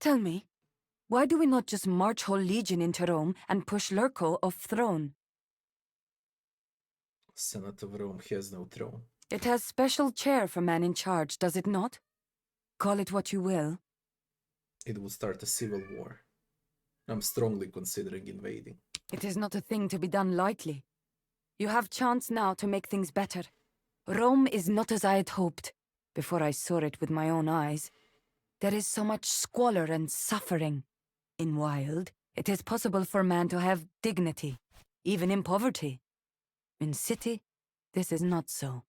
Tell me, why do we not just march whole legion into Rome and push Lurco off throne? Senate of Rome has no throne. It has special chair for man in charge, does it not? Call it what you will. It will start a civil war. I'm strongly considering invading. It is not a thing to be done lightly. You have chance now to make things better. Rome is not as I had hoped, before I saw it with my own eyes. There is so much squalor and suffering. In Wild, it is possible for man to have dignity, even in poverty. In city, this is not so.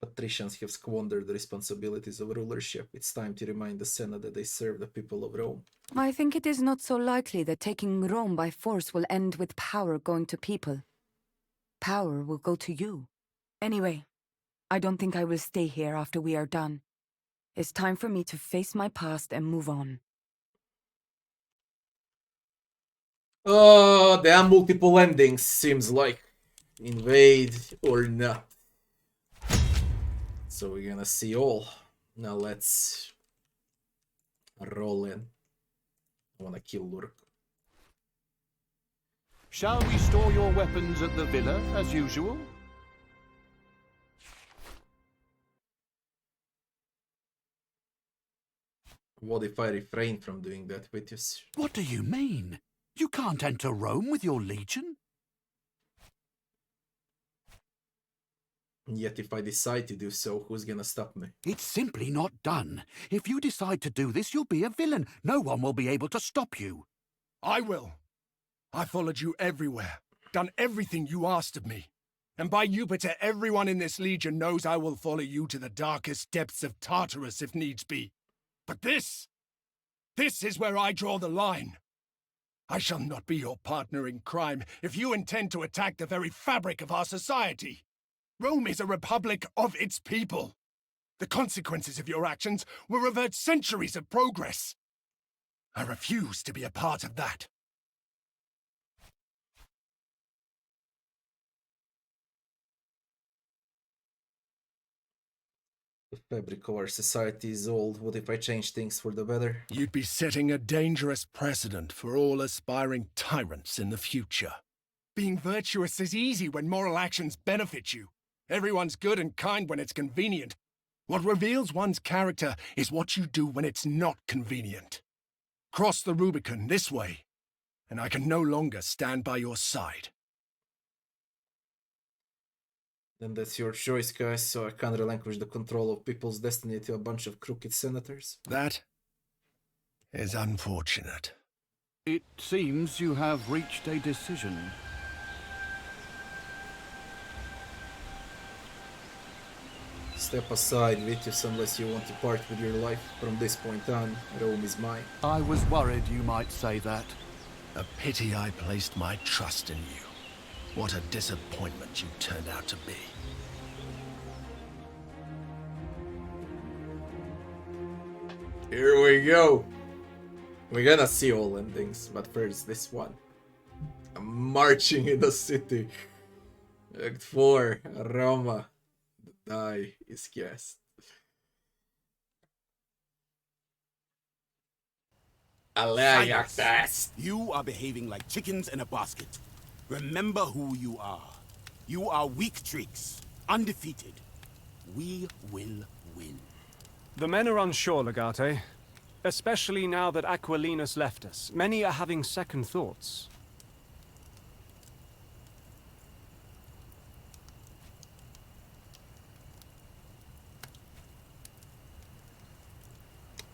Patricians have squandered the responsibilities of rulership. It's time to remind the Senate that they serve the people of Rome. I think it is not so likely that taking Rome by force will end with power going to people. Power will go to you. Anyway, I don't think I will stay here after we are done. It's time for me to face my past and move on. Oh, there are multiple endings, seems like. Invade or not. So we're gonna see all. Now let's roll in. I wanna kill Lurk. Shall we store your weapons at the villa, as usual? What if I refrain from doing that, Vitius? What do you mean? You can't enter Rome with your legion? Yet if I decide to do so, who's gonna stop me? It's simply not done. If you decide to do this, you'll be a villain. No one will be able to stop you. I will. I followed you everywhere, done everything you asked of me. And by Jupiter, everyone in this legion knows I will follow you to the darkest depths of Tartarus if needs be. But this is where I draw the line. I shall not be your partner in crime if you intend to attack the very fabric of our society. Rome is a republic of its people. The consequences of your actions will revert centuries of progress. I refuse to be a part of that. The fabric of our society is old. What if I change things for the better? You'd be setting a dangerous precedent for all aspiring tyrants in the future. Being virtuous is easy when moral actions benefit you. Everyone's good and kind when it's convenient. What reveals one's character is what you do when it's not convenient. Cross the Rubicon this way, and I can no longer stand by your side. Then that's your choice, guys, so I can't relinquish the control of people's destiny to a bunch of crooked senators. That is unfortunate. It seems you have reached a decision. Step aside, Vitius, unless you want to part with your life. From this point on, Rome is mine. I was worried you might say that. A pity I placed my trust in you. What a disappointment you turned out to be. Here we go. We're gonna see all endings, but first this one. I'm marching in the city. Act 4, Roma. The die is cast. Silence. You are behaving like chickens in a basket. Remember who you are. You are weak tricks, undefeated. We will win. The men are unsure, Legate. Especially now that Aquilinus left us. Many are having second thoughts.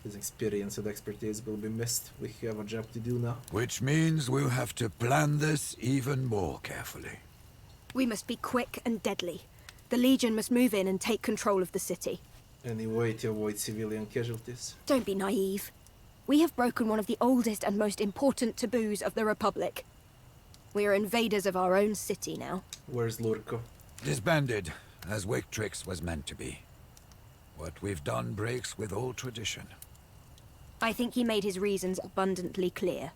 His experience and expertise will be missed. We have a job to do now. Which means we'll have to plan this even more carefully. We must be quick and deadly. The Legion must move in and take control of the city. Any way to avoid civilian casualties? Don't be naive. We have broken one of the oldest and most important taboos of the Republic. We are invaders of our own city now. Where's Lurko? Disbanded, as Victrix was meant to be. What we've done breaks with old tradition. I think he made his reasons abundantly clear.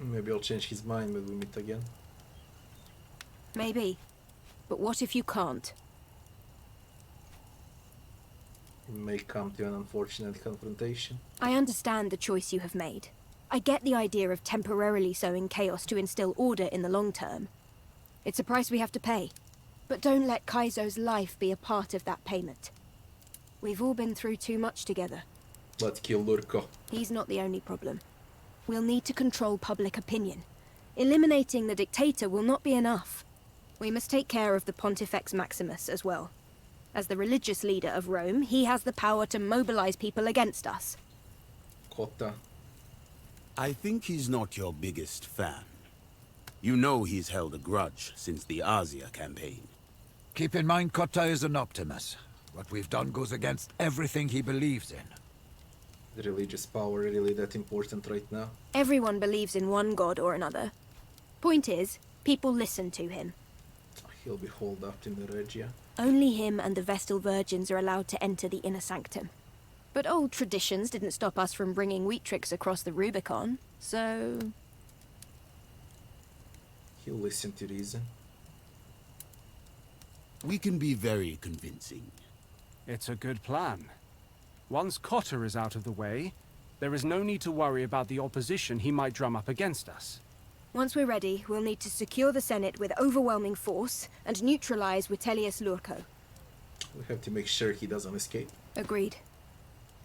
Maybe I'll change his mind when we meet again. Maybe. But what if you can't? It may come to an unfortunate confrontation. I understand the choice you have made. I get the idea of temporarily sowing chaos to instill order in the long term. It's a price we have to pay. But don't let Kaizo's life be a part of that payment. We've all been through too much together. Let's kill Lurko. He's not the only problem. We'll need to control public opinion. Eliminating the dictator will not be enough. We must take care of the Pontifex Maximus as well. As the religious leader of Rome, he has the power to mobilize people against us. Cotta. I think he's not your biggest fan. You know he's held a grudge since the Asia campaign. Keep in mind Cotta is an Optimus. What we've done goes against everything he believes in. The religious power really that important right now? Everyone believes in one god or another. Point is, people listen to him. He'll be holed up in the Regia. Only him and the Vestal Virgins are allowed to enter the inner sanctum. But old traditions didn't stop us from bringing Wheatrix across the Rubicon, so... He'll listen to reason. We can be very convincing. It's a good plan. Once Cotta is out of the way, there is no need to worry about the opposition he might drum up against us. Once we're ready, we'll need to secure the Senate with overwhelming force and neutralize Vitellius Lurko. We have to make sure he doesn't escape. Agreed.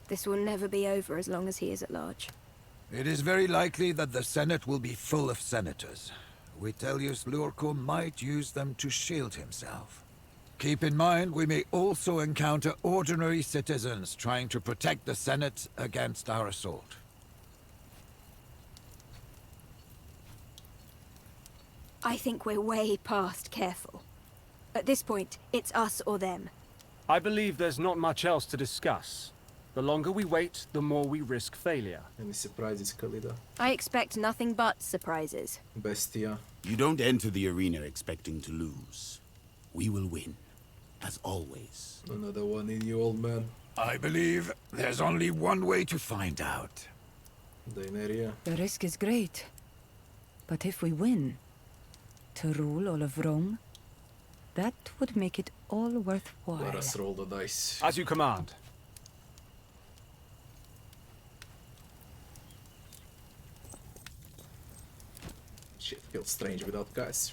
This will never be over as long as he is at large. It is very likely that the Senate will be full of senators. Vitellius Lurko might use them to shield himself. Keep in mind, we may also encounter ordinary citizens trying to protect the Senate against our assault. I think we're way past careful. At this point, it's us or them. I believe there's not much else to discuss. The longer we wait, the more we risk failure. Any surprises, Khalida? I expect nothing but surprises. Bestia. You don't enter the arena expecting to lose. We will win, as always. Another one in you, old man. I believe there's only one way to find out. Daenerys. The risk is great. But if we win, to rule all of Rome, that would make it all worthwhile. Let us roll the dice. As you command. Shit feels strange without guys.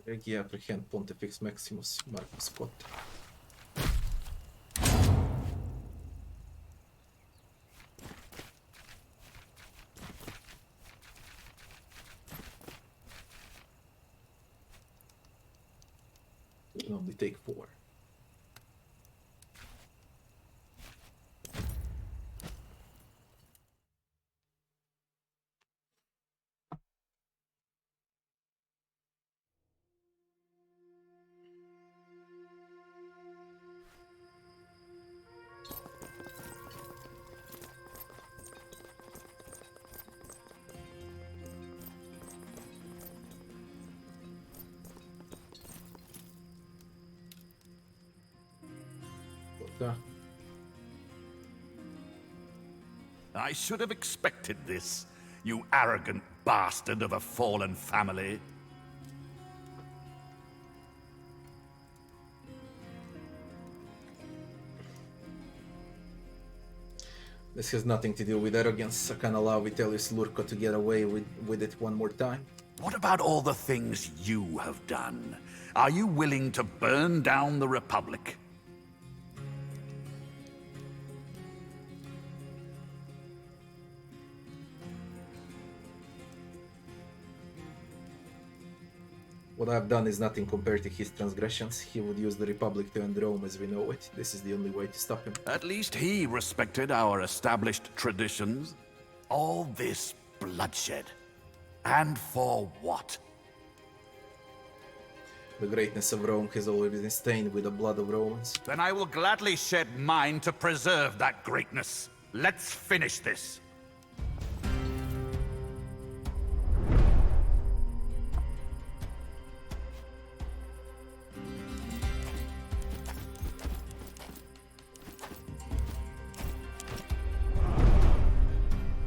Regia apprehend Pontifex Maximus Marcus Scott. It can only take 4. I should have expected this, you arrogant bastard of a fallen family. This has nothing to do with arrogance. I can allow Vitellius Lurko to get away with it one more time. What about all the things you have done? Are you willing to burn down the Republic? What I've done is nothing compared to his transgressions. He would use the Republic to end Rome as we know it. This is the only way to stop him. At least he respected our established traditions. All this bloodshed. And for what? The greatness of Rome has always been stained with the blood of Romans. Then I will gladly shed mine to preserve that greatness. Let's finish this.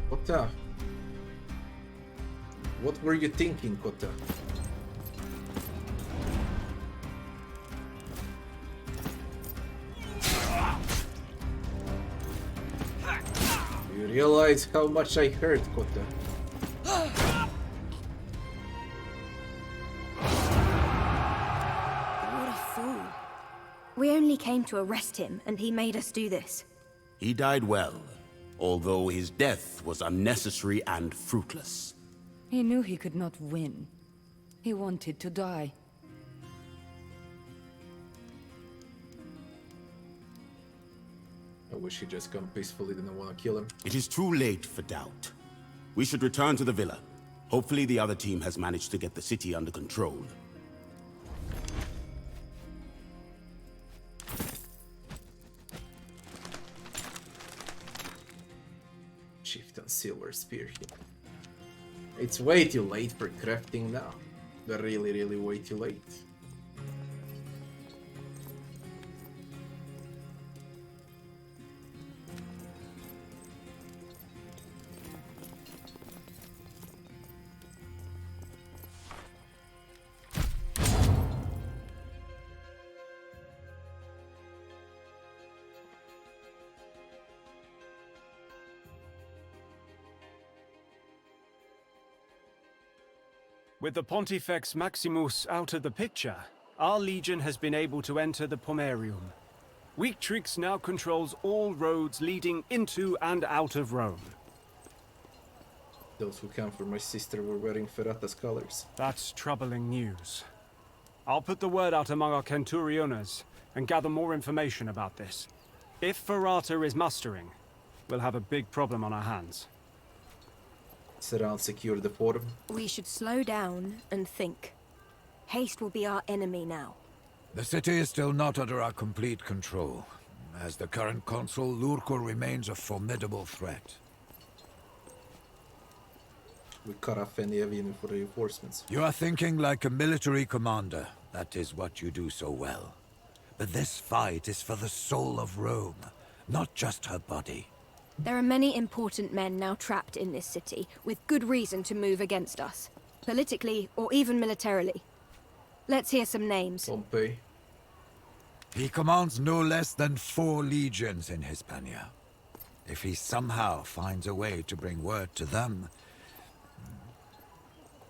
Cotta. What were you thinking, Cotta? You realize how much I hurt, Cotta? What a fool. We only came to arrest him, and he made us do this. He died well, although his death was unnecessary and fruitless. He knew he could not win. He wanted to die. I wish he'd just come peacefully, didn't want to kill him. It is too late for doubt. We should return to the villa. Hopefully the other team has managed to get the city under control. Chieftain Silver Spear here. It's way too late for crafting now. They're really way too late. With the Pontifex Maximus out of the picture, our legion has been able to enter the Pomerium. Weaktrix now controls all roads leading into and out of Rome. Those who came for my sister were wearing Ferrata's colors. That's troubling news. I'll put the word out among our Centuriones and gather more information about this. If Ferrata is mustering, we'll have a big problem on our hands. Surround, secure the forum. We should slow down and think. Haste will be our enemy now. The city is still not under our complete control. As the current consul, Lurko remains a formidable threat. We cut off any avenue for reinforcements. You are thinking like a military commander. That is what you do so well. But this fight is for the soul of Rome, not just her body. There are many important men now trapped in this city, with good reason to move against us. Politically, or even militarily. Let's hear some names. Pompey. He commands no less than 4 legions in Hispania. If he somehow finds a way to bring word to them...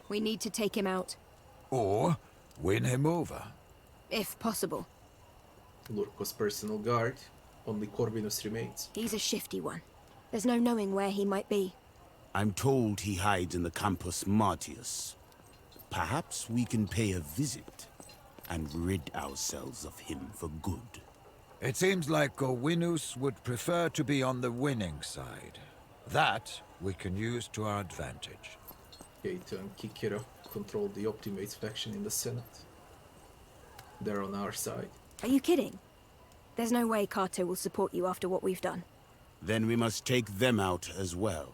We need to take him out. Or win him over. If possible. Lurko's personal guard. Only Corvinus remains. He's a shifty one. There's no knowing where he might be. I'm told he hides in the Campus Martius. Perhaps we can pay a visit and rid ourselves of him for good. It seems like Corvinus would prefer to be on the winning side. That we can use to our advantage. Cato and Kikiro control the Optimates faction in the Senate. They're on our side. Are you kidding? There's no way Cato will support you after what we've done. Then we must take them out as well.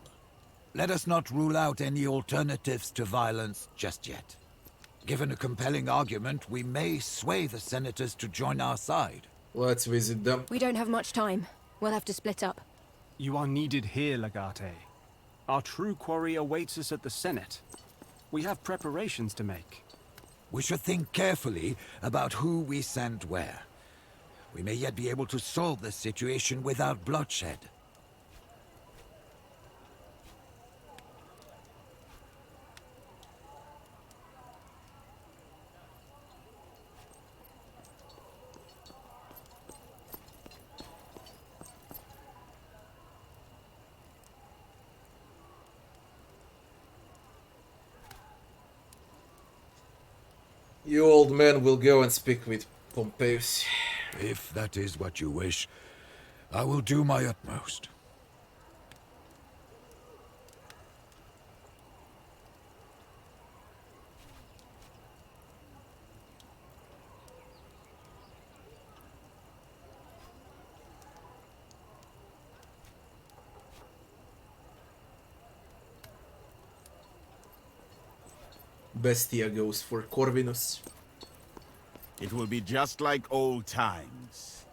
Let us not rule out any alternatives to violence just yet. Given a compelling argument, we may sway the senators to join our side. Let's visit them. We don't have much time. We'll have to split up. You are needed here, Legate. Our true quarry awaits us at the Senate. We have preparations to make. We should think carefully about who we send where. We may yet be able to solve this situation without bloodshed. You old men will go and speak with Pompeius. If that is what you wish, I will do my utmost. Bestia goes for Corvinus. It will be just like old times.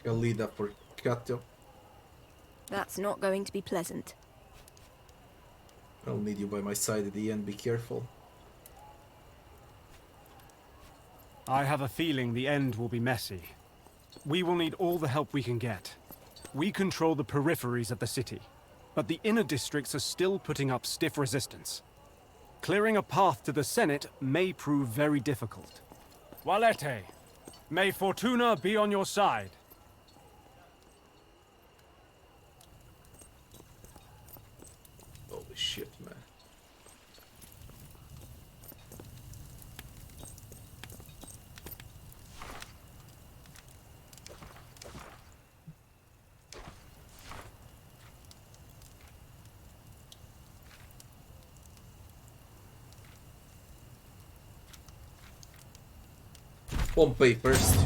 Galida for Cato. That's not going to be pleasant. I'll need you by my side at the end, be careful. I have a feeling the end will be messy. We will need all the help we can get. We control the peripheries of the city, but the inner districts are still putting up stiff resistance. Clearing a path to the Senate may prove very difficult. Valete, may Fortuna be on your side. Holy shit, man. Pompey first.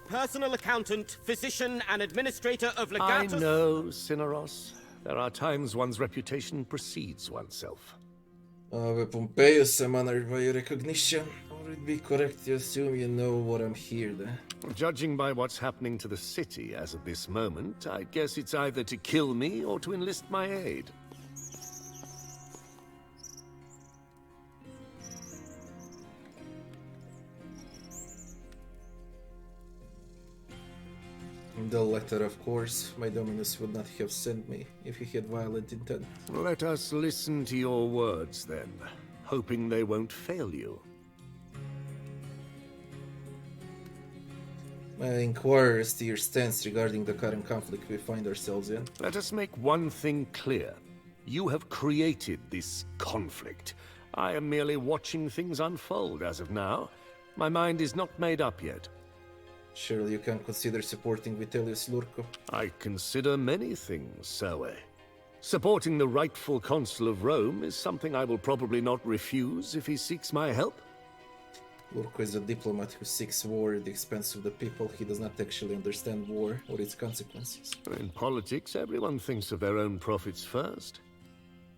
Personal accountant, physician, and administrator of Legatus. I know, Cineros. There are times one's reputation precedes oneself. Pompeius, I'm honored by your recognition. Would it be correct to assume you know what I'm here then? Judging by what's happening to the city as of this moment, I guess it's either to kill me or to enlist my aid. The letter, of course. My Dominus would not have sent me if he had violent intent. Let us listen to your words, then, hoping they won't fail you. I inquire as to your stance regarding the current conflict we find ourselves in. Let us make one thing clear. You have created this conflict. I am merely watching things unfold as of now. My mind is not made up yet. Surely you can consider supporting Vitellius Lurco. I consider many things, Serwe. Supporting the rightful consul of Rome is something I will probably not refuse if he seeks my help. Lurco is a diplomat who seeks war at the expense of the people. He does not actually understand war or its consequences. In politics, everyone thinks of their own profits first.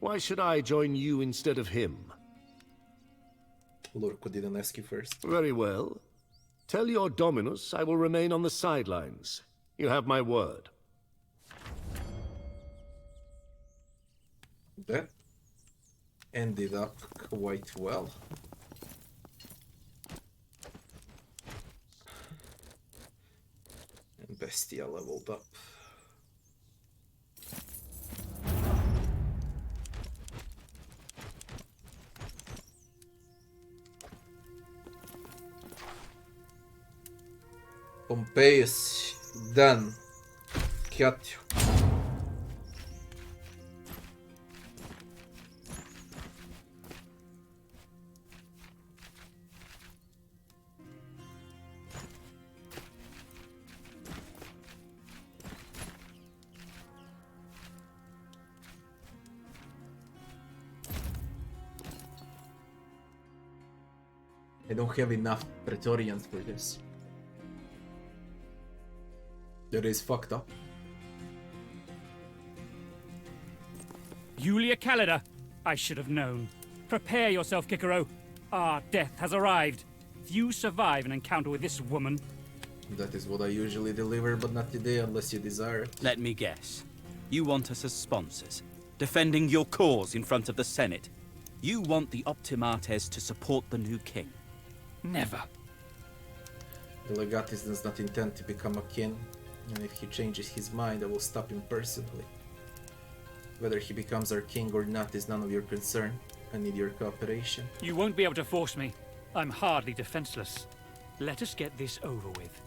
Why should I join you instead of him? Lurco didn't ask you first. Very well. Tell your Dominus I will remain on the sidelines. You have my word. That ended up quite well. And Bestia leveled up. Pompeius, done. Cut. I don't have enough Praetorians for this. That is fucked up. Julia Calida, I should have known. Prepare yourself, Kikero. Our death has arrived. If you survive an encounter with this woman... That is what I usually deliver, but not today unless you desire it. Let me guess. You want us as sponsors, defending your cause in front of the Senate. You want the Optimates to support the new king. Never. The Legatus does not intend to become a king, and if he changes his mind, I will stop him personally. Whether he becomes our king or not is none of your concern. I need your cooperation. You won't be able to force me. I'm hardly defenseless. Let us get this over with.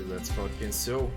Let's fucking so.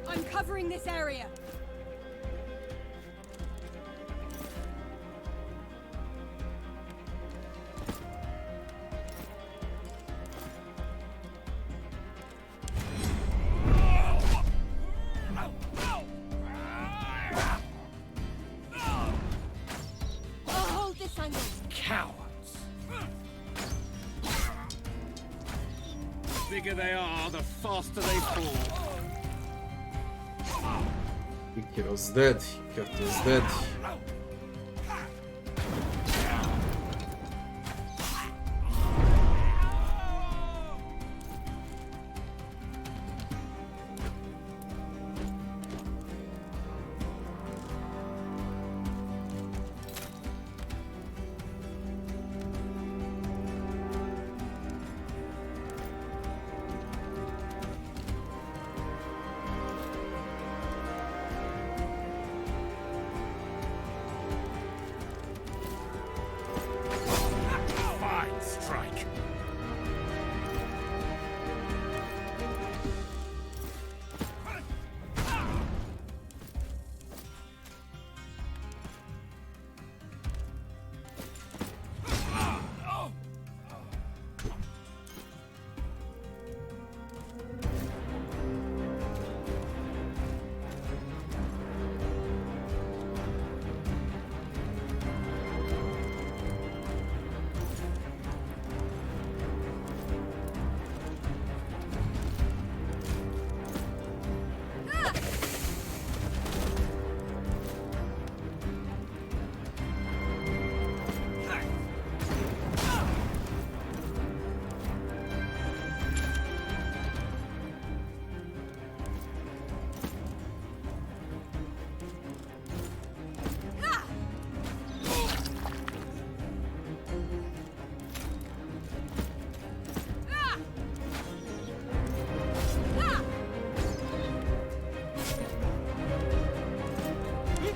I'm covering this area. I'll hold this angle. Cowards. The bigger they are, the faster they fall. Kikiro's dead. Kyoto's dead.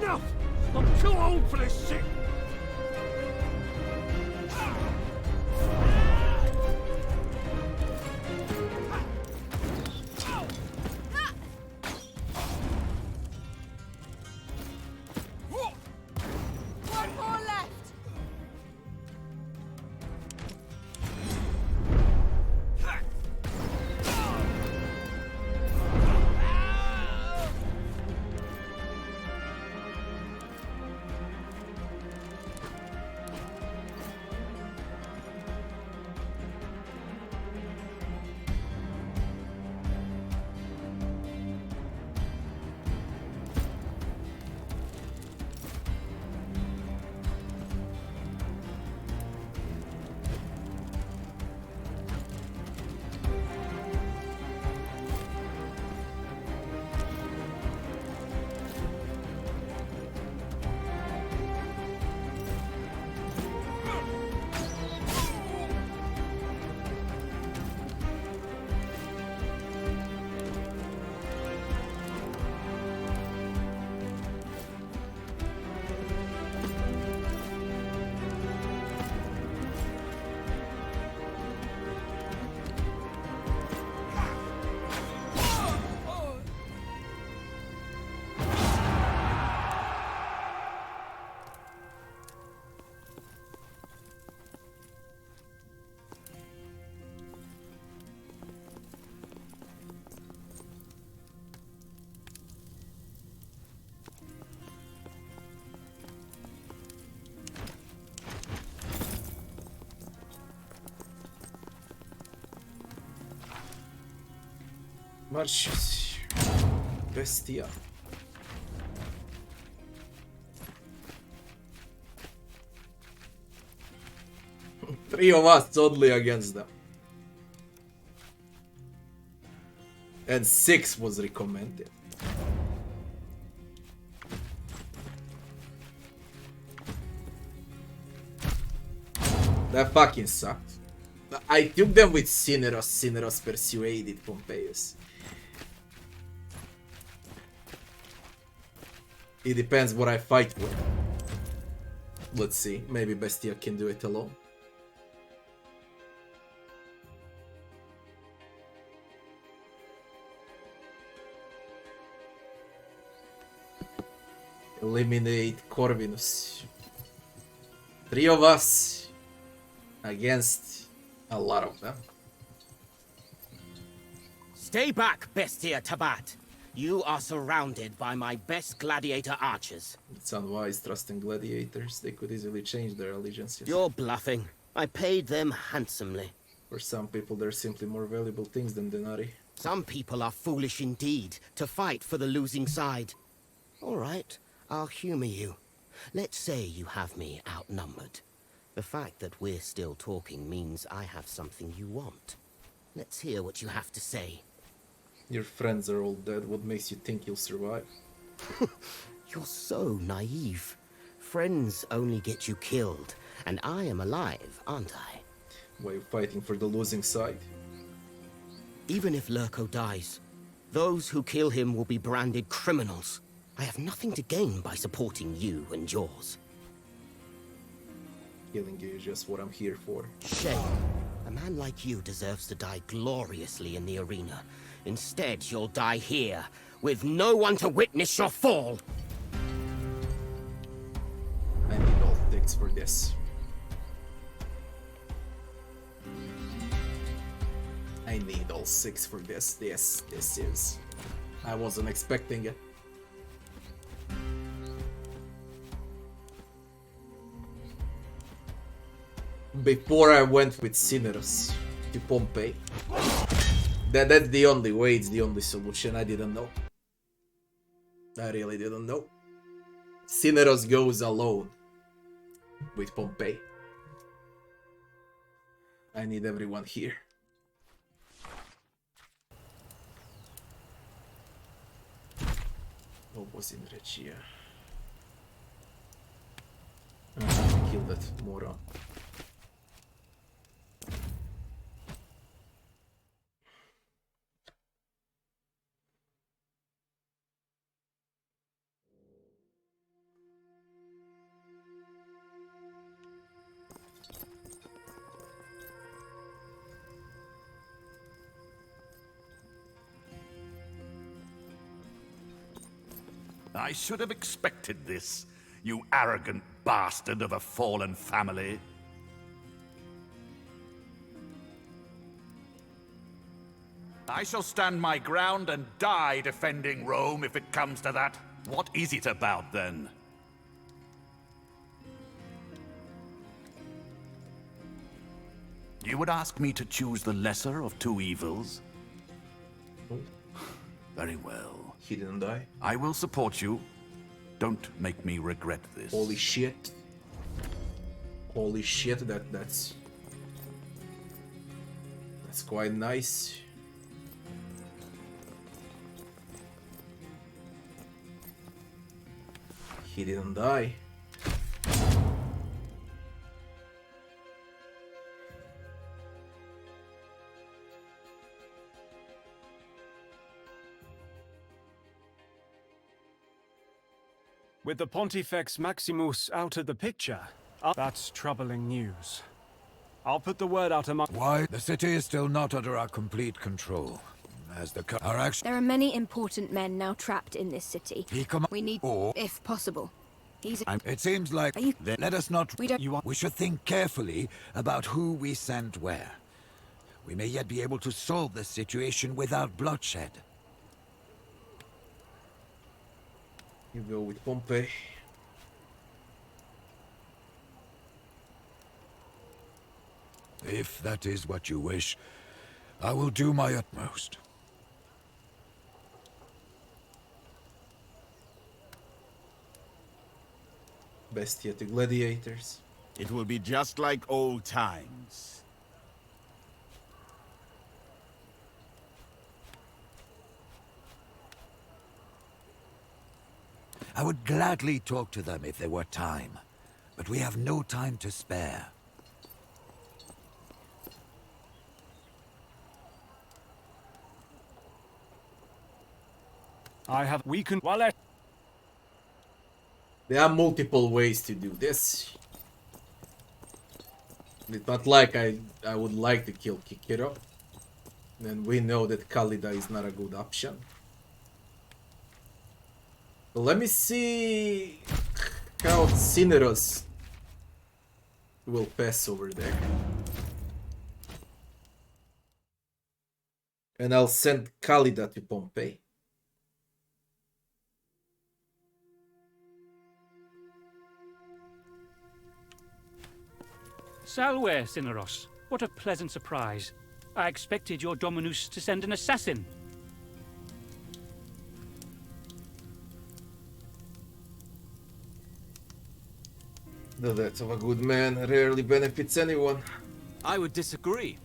Enough! I'm too old for this shit! One more left. Marcius. Bestia. Three of us totally against them. And 6 was recommended. That fucking sucked. I took them with Cineros. Cineros persuaded Pompeius. It depends what I fight with. Let's see. Maybe Bestia can do it alone. Eliminate Corvinus. 3 of us against a lot of them. Stay back, Bestia Tabat. You are surrounded by my best gladiator archers. It's unwise trusting gladiators. They could easily change their allegiances. You're bluffing. I paid them handsomely. For some people, they're simply more valuable things than denarii. Some people are foolish indeed to fight for the losing side. All right, I'll humor you. Let's say you have me outnumbered. The fact that we're still talking means I have something you want. Let's hear what you have to say. Your friends are all dead. What makes you think you'll survive? You're so naive. Friends only get you killed, and I am alive, aren't I? Why are you fighting for the losing side? Even if Lurko dies, those who kill him will be branded criminals. I have nothing to gain by supporting you and yours. Killing you is just what I'm here for. Shame. A man like you deserves to die gloriously in the arena. Instead, you'll die here, with no one to witness your fall. I need all 6 for this. I need all 6 for this. This is... I wasn't expecting it. Before I went with Cineros to Pompey. That's the only way, it's the only solution. I didn't know. I really didn't know. Cineros goes alone with Pompey. I need everyone here. What was in Regia? Kill that moron. I should have expected this, you arrogant bastard of a fallen family. I shall stand my ground and die defending Rome if it comes to that. What is it about, then? You would ask me to choose the lesser of two evils? Very well. He didn't die. I will support you. Don't make me regret this. Holy shit. Holy shit, that's quite nice. He didn't die. With the Pontifex Maximus out of the picture, that's troubling news. I'll put the word out among... Why? The city is still not under our complete control. As the our action... There are many important men now trapped in this city. We need, or... if possible. It seems like... Let us not... We should think carefully about who we send where. We may yet be able to solve this situation without bloodshed. You go with Pompey. If that is what you wish, I will do my utmost. Best yet, the gladiators. It will be just like old times. I would gladly talk to them if there were time, but we have no time to spare. We can. Well, There are multiple ways to do this. It's not like I would like to kill Kikiro. And we know that Khalida is not a good option. But let me see how Cineros will pass over there. And I'll send Khalida to Pompeii. Salve, Cineros. What a pleasant surprise. I expected your Dominus to send an assassin. The death of a good man rarely benefits anyone. I would disagree.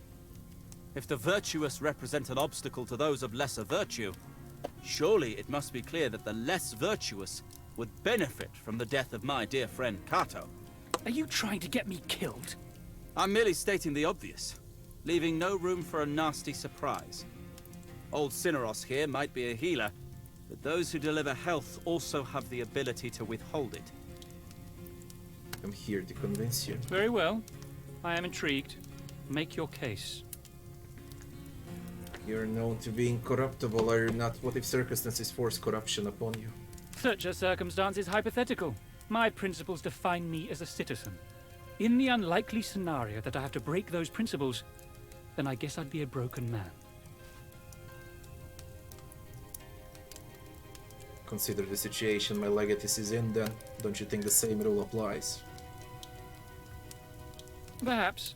If the virtuous represent an obstacle to those of lesser virtue, surely it must be clear that the less virtuous would benefit from the death of my dear friend Cato. Are you trying to get me killed? I'm merely stating the obvious, leaving no room for a nasty surprise. Old Cineros here might be a healer, but those who deliver health also have the ability to withhold it. I'm here to convince you. Very well. I am intrigued. Make your case. You're known to be incorruptible, are you not? What if circumstances force corruption upon you? Such a circumstance is hypothetical. My principles define me as a citizen. In the unlikely scenario that I have to break those principles, then I guess I'd be a broken man. Consider the situation my Legatus is in, then. Don't you think the same rule applies? Perhaps.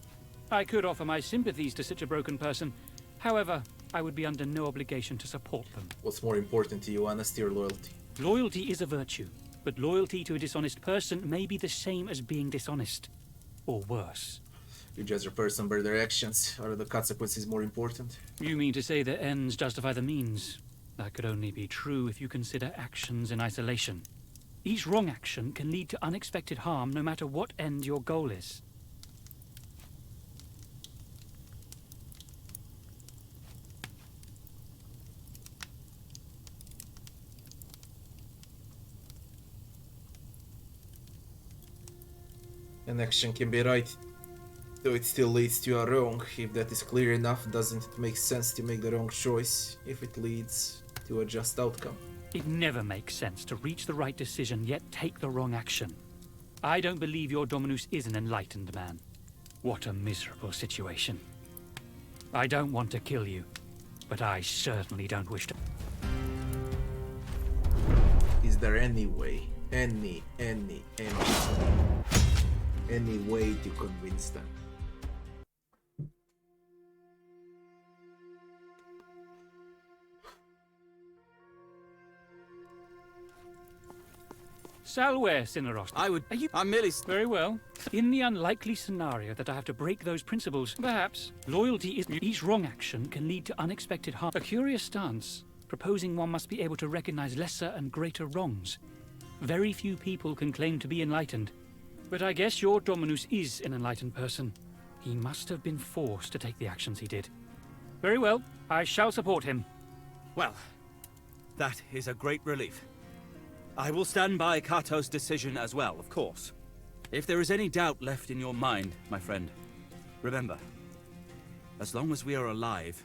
I could offer my sympathies to such a broken person. However, I would be under no obligation to support them. What's more important to you, honesty or loyalty? Loyalty is a virtue, but loyalty to a dishonest person may be the same as being dishonest. Or worse. You judge a person by their actions. Are the consequences more important? You mean to say that ends justify the means? That could only be true if you consider actions in isolation. Each wrong action can lead to unexpected harm no matter what end your goal is. An action can be right, though it still leads to a wrong. If that is clear enough, doesn't it make sense to make the wrong choice if it leads to a just outcome? It never makes sense to reach the right decision yet take the wrong action. I don't believe your Dominus is an enlightened man. What a miserable situation. I don't want to kill you, but I certainly don't wish to. Is there any way, any way to convince them? Salve, Cineros. I'm merely... Very well. In the unlikely scenario that I have to break those principles, perhaps loyalty is... Each wrong action can lead to unexpected harm. A curious stance, proposing one must be able to recognize lesser and greater wrongs. Very few people can claim to be enlightened. But I guess your Dominus is an enlightened person. He must have been forced to take the actions he did. Very well. I shall support him. Well, that is a great relief. I will stand by Cato's decision as well, of course. If there is any doubt left in your mind, my friend, remember, as long as we are alive,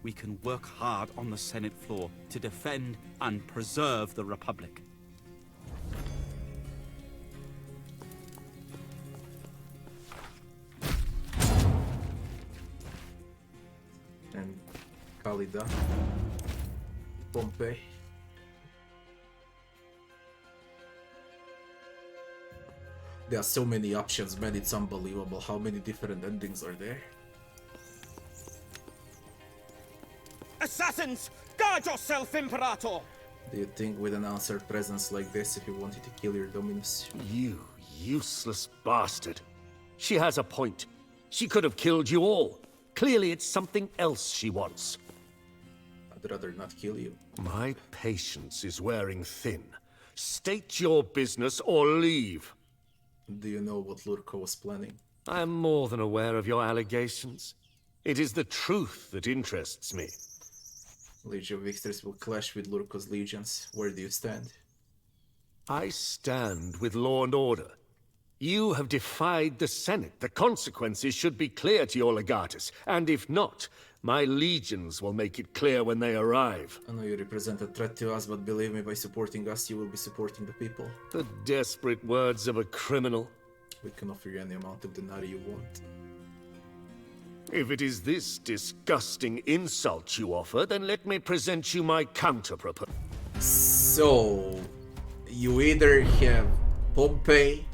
we can work hard on the Senate floor to defend and preserve the Republic. And Khalida, Pompeii. There are so many options, man, it's unbelievable how many different endings are there. Assassins! Guard yourself, Imperator! Do you think with an answered presence like this, if you wanted to kill your Dominus? You useless bastard. She has a point. She could have killed you all. Clearly it's something else she wants. I'd rather not kill you. My patience is wearing thin. State your business or leave. Do you know what Lurko was planning? I am more than aware of your allegations. It is the truth that interests me. Legion of Victors will clash with Lurko's legions. Where do you stand? I stand with law and order. You have defied the Senate. The consequences should be clear to your Legatus, and if not, my legions will make it clear when they arrive. I know you represent a threat to us, but believe me, by supporting us, you will be supporting the people. The desperate words of a criminal. We can offer you any amount of denarii you want. If it is this disgusting insult you offer, then let me present you my counter-proposal. So, you either have Pompey,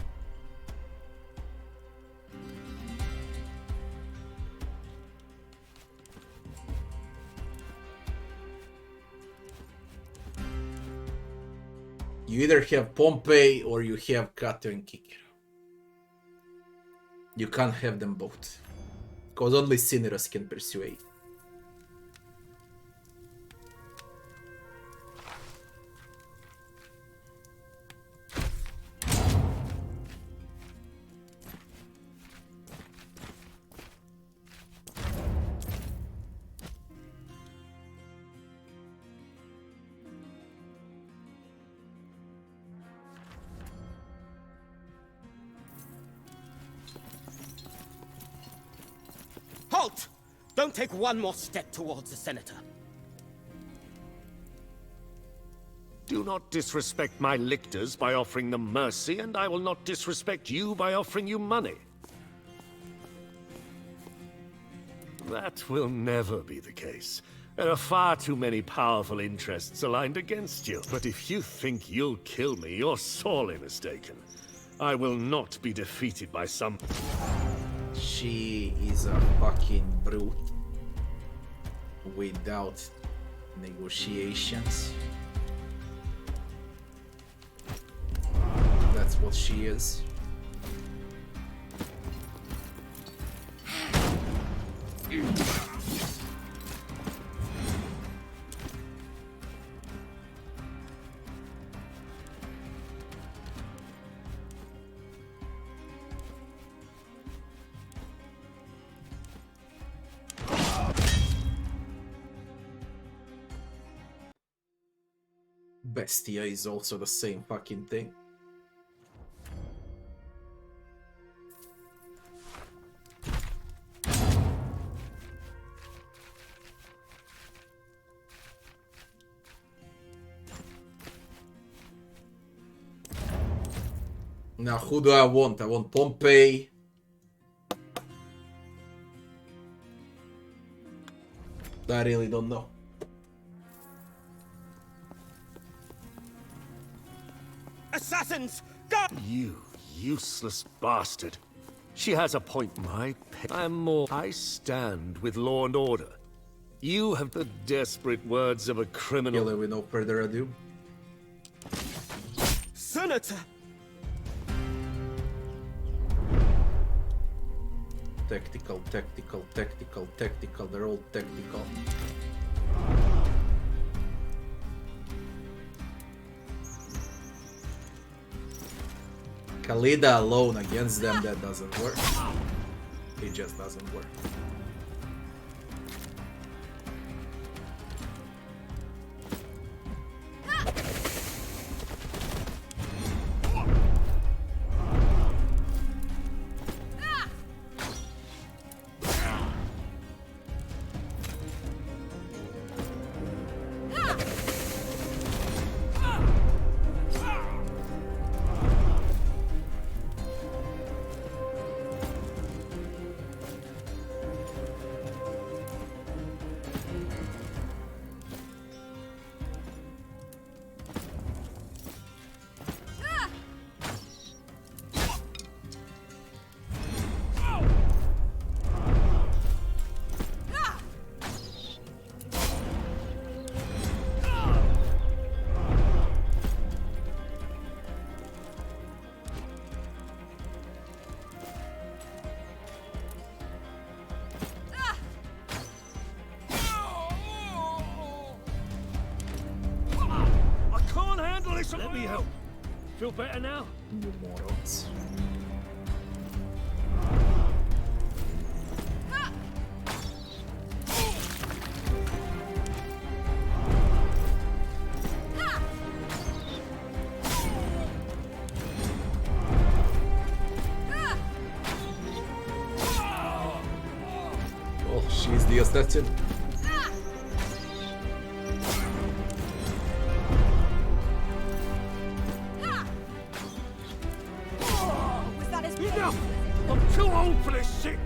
or you have Cato and Cicero. You can't have them both. Because only Cinyras can persuade. Halt! Don't take one more step towards the Senator. Do not disrespect my lictors by offering them mercy, and I will not disrespect you by offering you money. That will never be the case. There are far too many powerful interests aligned against you. But if you think you'll kill me, you're sorely mistaken. I will not be defeated by some... She is a fucking brute. Without negotiations. That's what she is. Bestia is also the same fucking thing. Now, who do I want? I want Pompey. I really don't know. Assassins! Go! You useless bastard. She has a point. I stand with law and order. You have the desperate words of a criminal. With no further ado. Senator! Tactical, tactical, tactical, tactical. They're all tactical. Khalida alone against them, that doesn't work. It just doesn't work. Let me help. Feel better now? You morons. Oh, she's the assassin. Enough! I'm too old for this shit!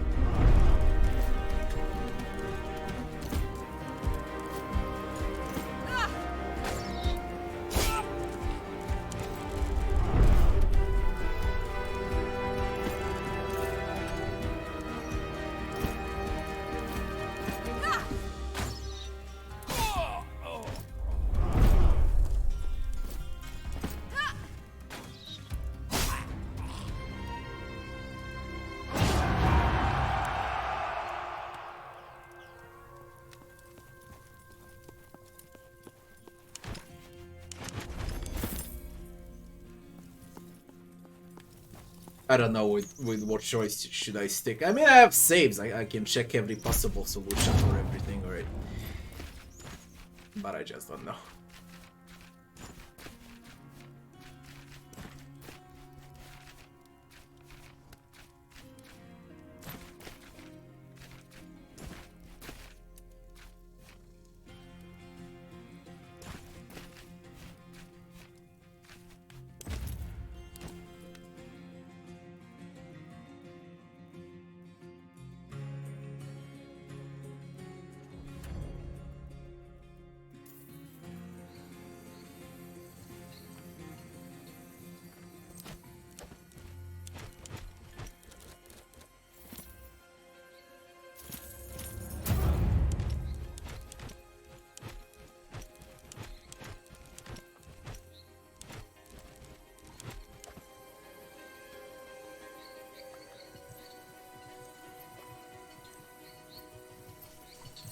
I don't know with what choice should I stick. I mean, I have saves. I can check every possible solution for everything already. But I just don't know.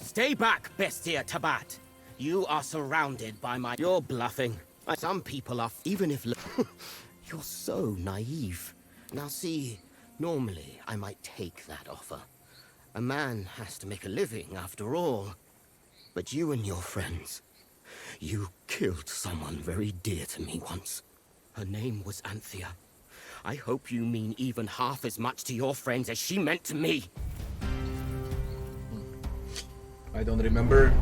Stay back, Bestia Tabat. You are surrounded by my... You're bluffing. Some people are... Even if... You're so naive. Now see, normally I might take that offer. A man has to make a living after all. But you and your friends... You killed someone very dear to me once. Her name was Anthea. I hope you mean even half as much to your friends as she meant to me. I don't remember.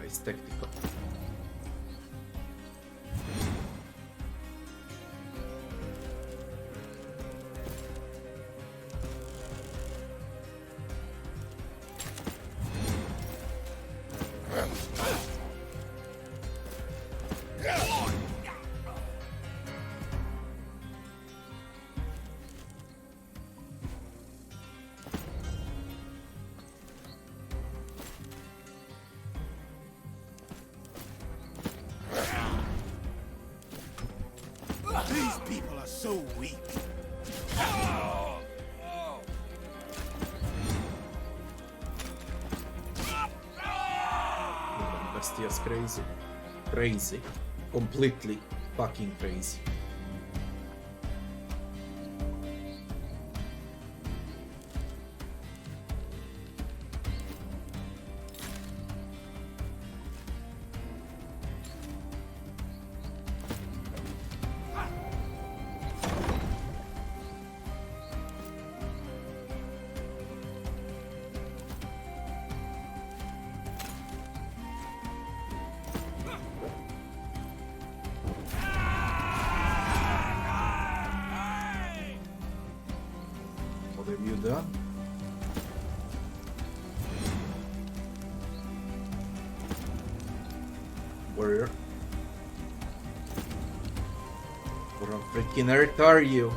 It's technical. These people are so weak. Bestia's crazy. Crazy. Completely fucking crazy. What have you done? Warrior. What on freaking earth are you?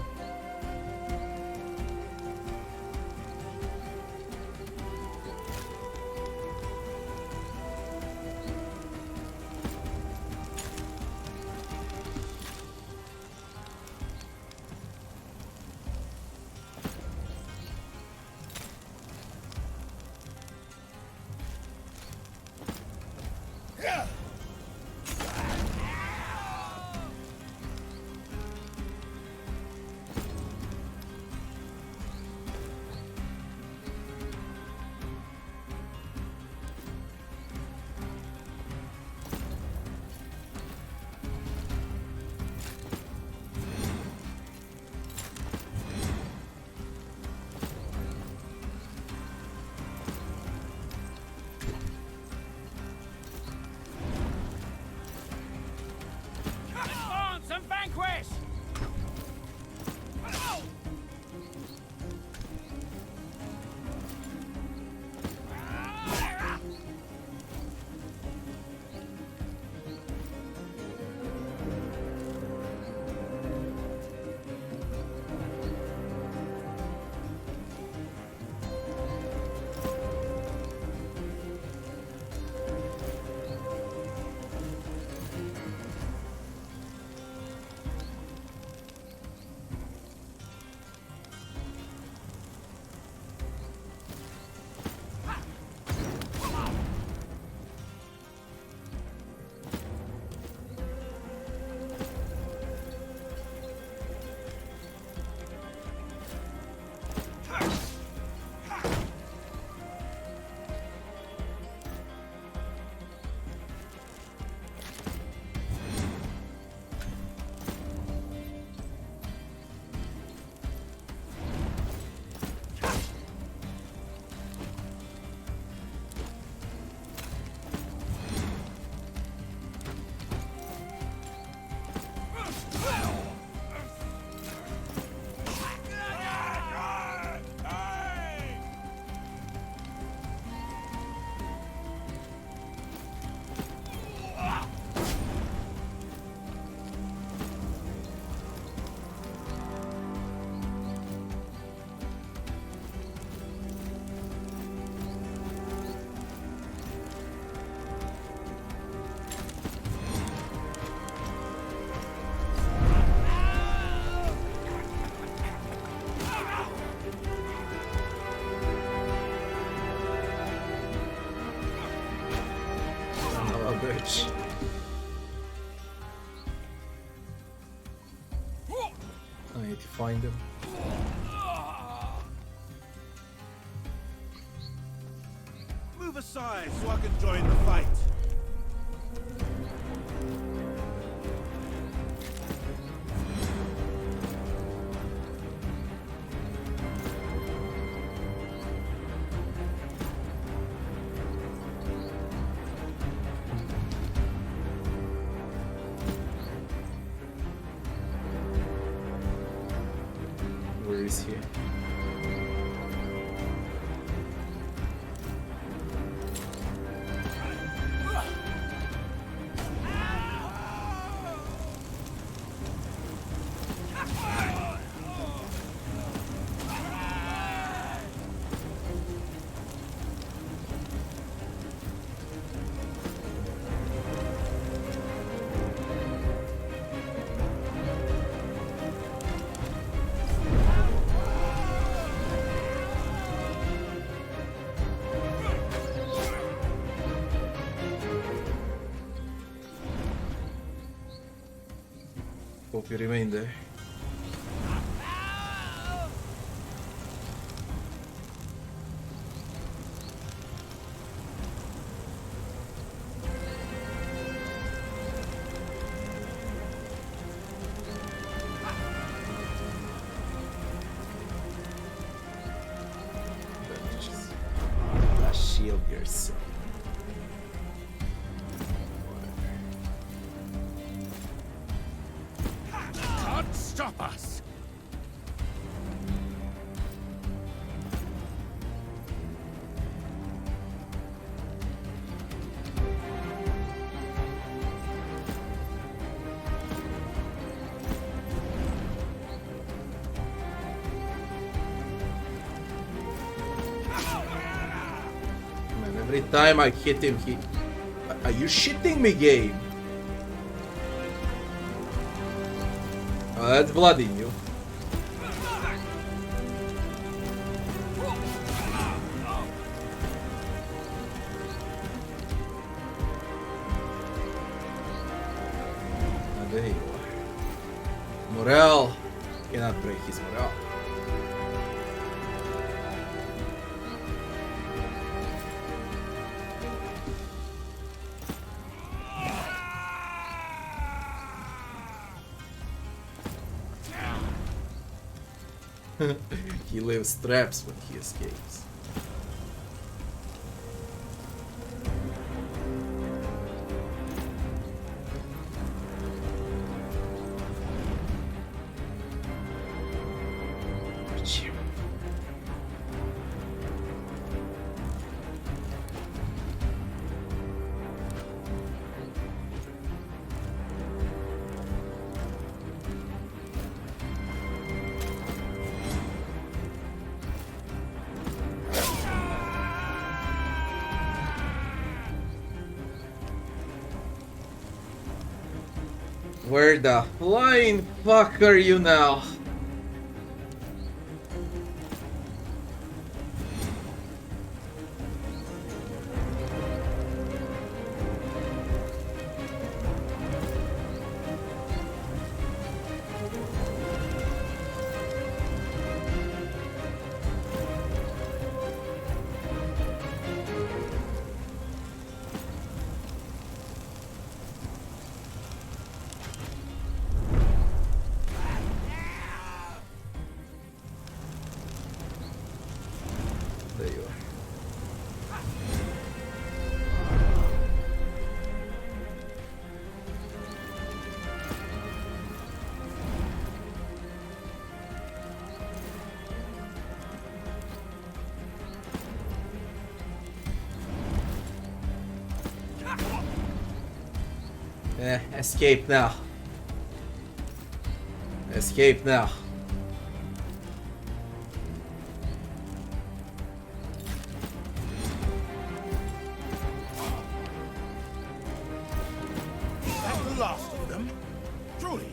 Bitch. I need to find him. Move aside so I can join the fight. Where is he? Hope you remain there. Shield yourself. Can't stop us. Every time I hit him, he... Are you shitting me, game? Oh, that's bloody new. Ah, there you are. Morale. Cannot break his morale. He leaves traps when he escapes. Where the flying fuck are you now? There you are. Escape now. Escape now. That's the last of them. Truly.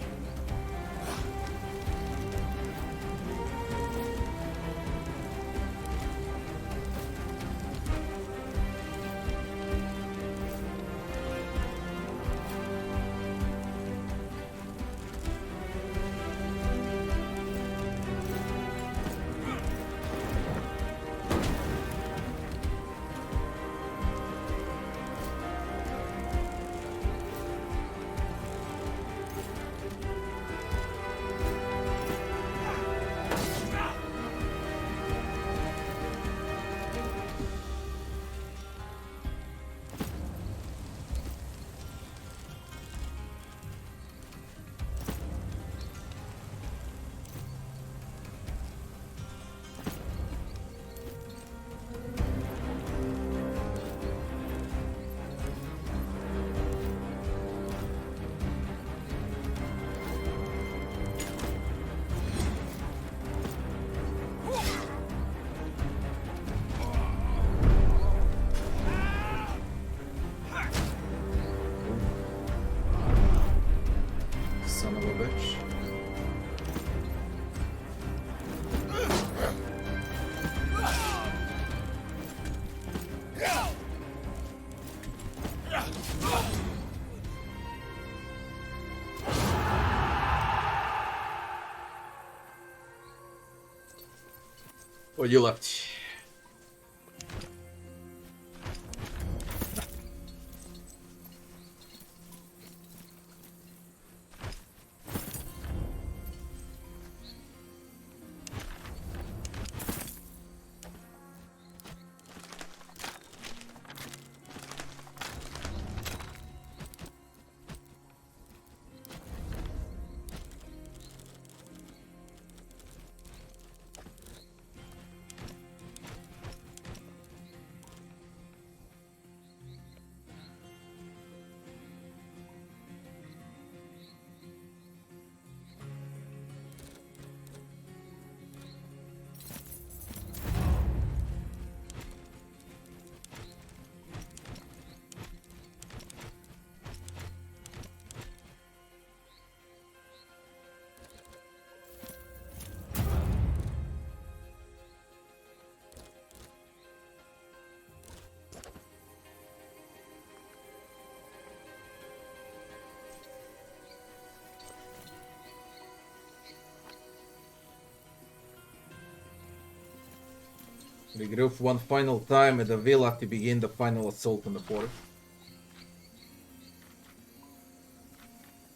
Son of a bitch. What you left? Regroup one final time at the villa to begin the final assault on the fort.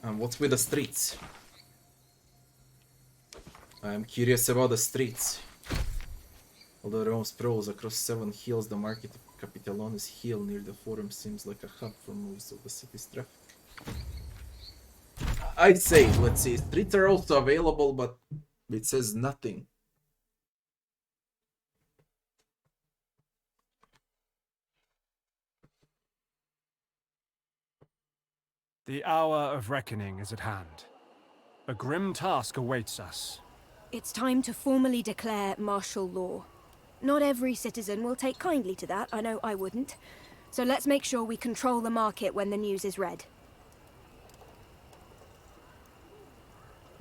And what's with the streets? I'm curious about the streets. Although Rome's prowess across 7 hills, the market of Capitalonis Hill near the forum seems like a hub for most of the city's traffic. I'd say, let's see, streets are also available, but it says nothing. The hour of reckoning is at hand. A grim task awaits us. It's time to formally declare martial law. Not every citizen will take kindly to that, I know I wouldn't. So let's make sure we control the market when the news is read.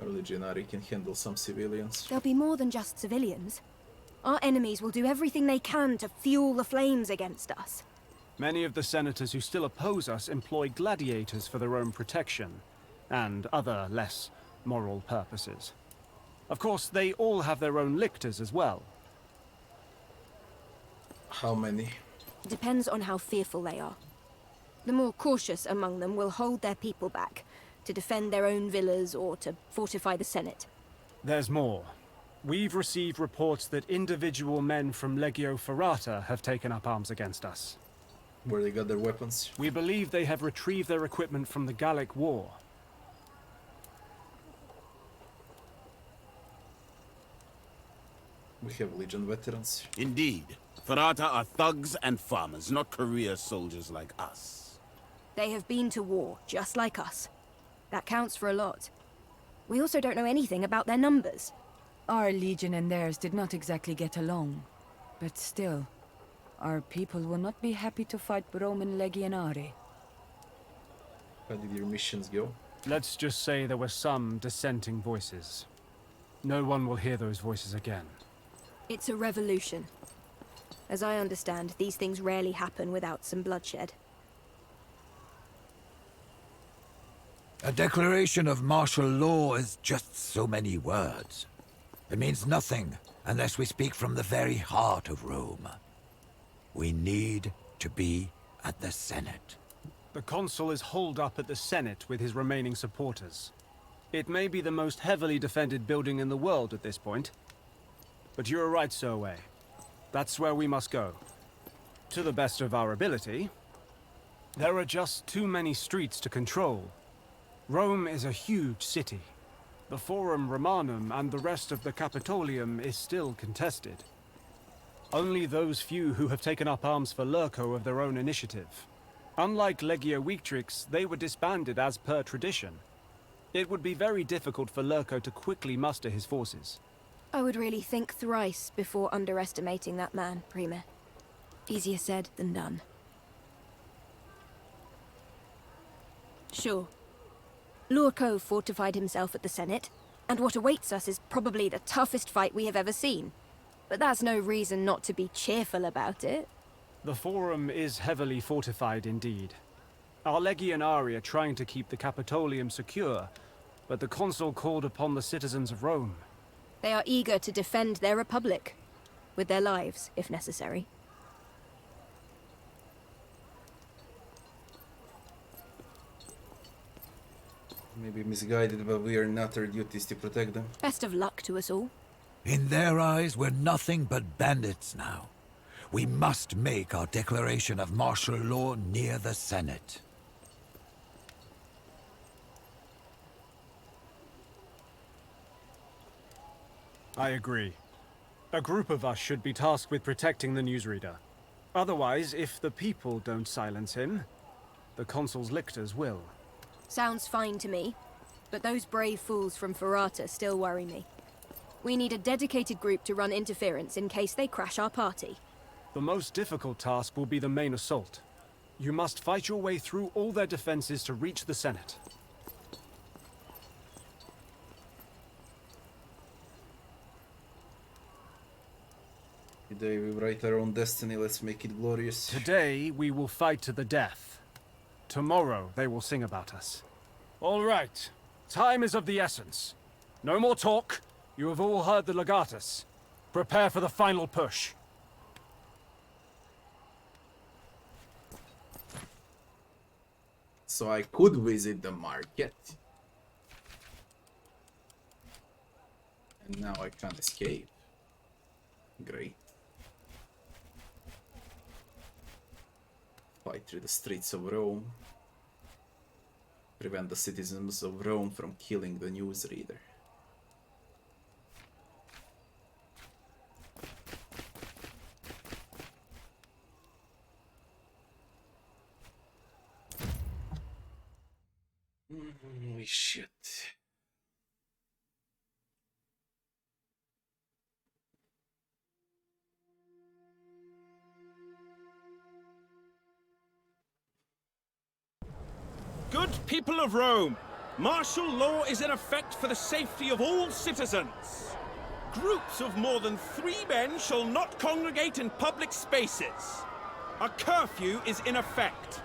A legionary can handle some civilians. There'll be more than just civilians. Our enemies will do everything they can to fuel the flames against us. Many of the senators who still oppose us employ gladiators for their own protection, and other less moral purposes. Of course, they all have their own lictors as well. How many? Depends on how fearful they are. The more cautious among them will hold their people back, to defend their own villas or to fortify the Senate. There's more. We've received reports that individual men from Legio Ferrata have taken up arms against us. Where they got their weapons? We believe they have retrieved their equipment from the Gallic War. We have Legion veterans. Indeed. Ferrata are thugs and farmers, not career soldiers like us. They have been to war, just like us. That counts for a lot. We also don't know anything about their numbers. Our legion and theirs did not exactly get along. But still, our people will not be happy to fight Roman legionari. How did your missions go? Let's just say there were some dissenting voices. No one will hear those voices again. It's a revolution. As I understand, these things rarely happen without some bloodshed. A declaration of martial law is just so many words. It means nothing unless we speak from the very heart of Rome. We need to be at the Senate. The consul is holed up at the Senate with his remaining supporters. It may be the most heavily defended building in the world at this point. But you're right, Surway. That's where we must go. To the best of our ability. There are just too many streets to control. Rome is a huge city. The Forum Romanum and the rest of the Capitolium is still contested. Only those few who have taken up arms for Lurco of their own initiative. Unlike Legio Victrix, they were disbanded as per tradition. It would be very difficult for Lurco to quickly muster his forces. I would really think thrice before underestimating that man, Prime. Easier said than done. Sure. Lurco fortified himself at the Senate, and what awaits us is probably the toughest fight we have ever seen. But that's no reason not to be cheerful about it. The Forum is heavily fortified indeed. Our legionari are trying to keep the Capitolium secure, but the consul called upon the citizens of Rome. They are eager to defend their republic, with their lives, if necessary. Maybe misguided, but we are not. Our duty is to protect them. Best of luck to us all. In their eyes, we're nothing but bandits now. We must make our declaration of martial law near the Senate. I agree. A group of us should be tasked with protecting the newsreader. Otherwise, if the people don't silence him, the consul's lictors will. Sounds fine to me, but those brave fools from Ferrata still worry me. We need a dedicated group to run interference in case they crash our party. The most difficult task will be the main assault. You must fight your way through all their defenses to reach the Senate. Today we write our own destiny, let's make it glorious. Today we will fight to the death. Tomorrow they will sing about us. All right. Time is of the essence. No more talk. You have all heard the Legatus. Prepare for the final push. So I could visit the market. And now I can't escape. Great. Fight through the streets of Rome. Prevent the citizens of Rome from killing the newsreader. We should. Good people of Rome, martial law is in effect for the safety of all citizens. Groups of more than 3 men shall not congregate in public spaces. A curfew is in effect.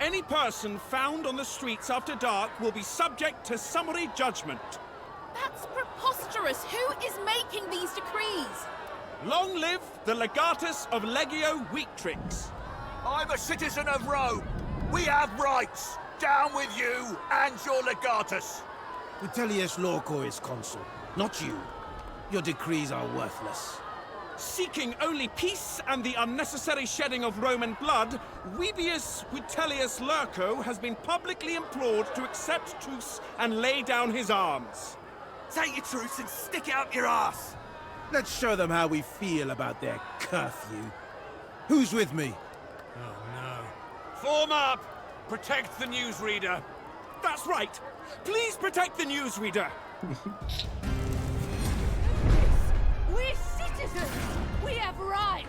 Any person found on the streets after dark will be subject to summary judgment. That's preposterous. Who is making these decrees? Long live the Legatus of Legio Weaktrix. I'm a citizen of Rome. We have rights. Down with you and your Legatus. Vitellius Lorco is consul, not you. Your decrees are worthless. Seeking only peace and the unnecessary shedding of Roman blood, Webius Vitellius Lurco has been publicly implored to accept truce and lay down his arms. Take your truce and stick it up your ass. Let's show them how we feel about their curfew. Who's with me? Oh no. Form up. Protect the newsreader. That's right. Please protect the newsreader. We're citizens. We have rights.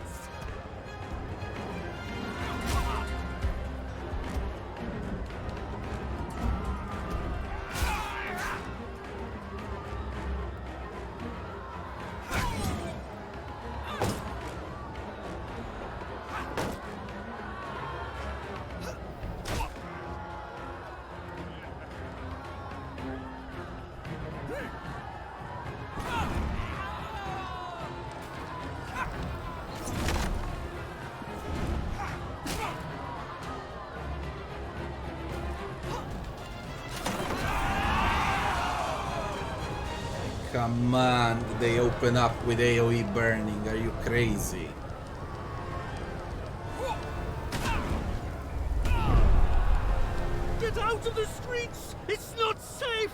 Come on, they open up with AoE burning. Are you crazy? Get out of the streets! It's not safe!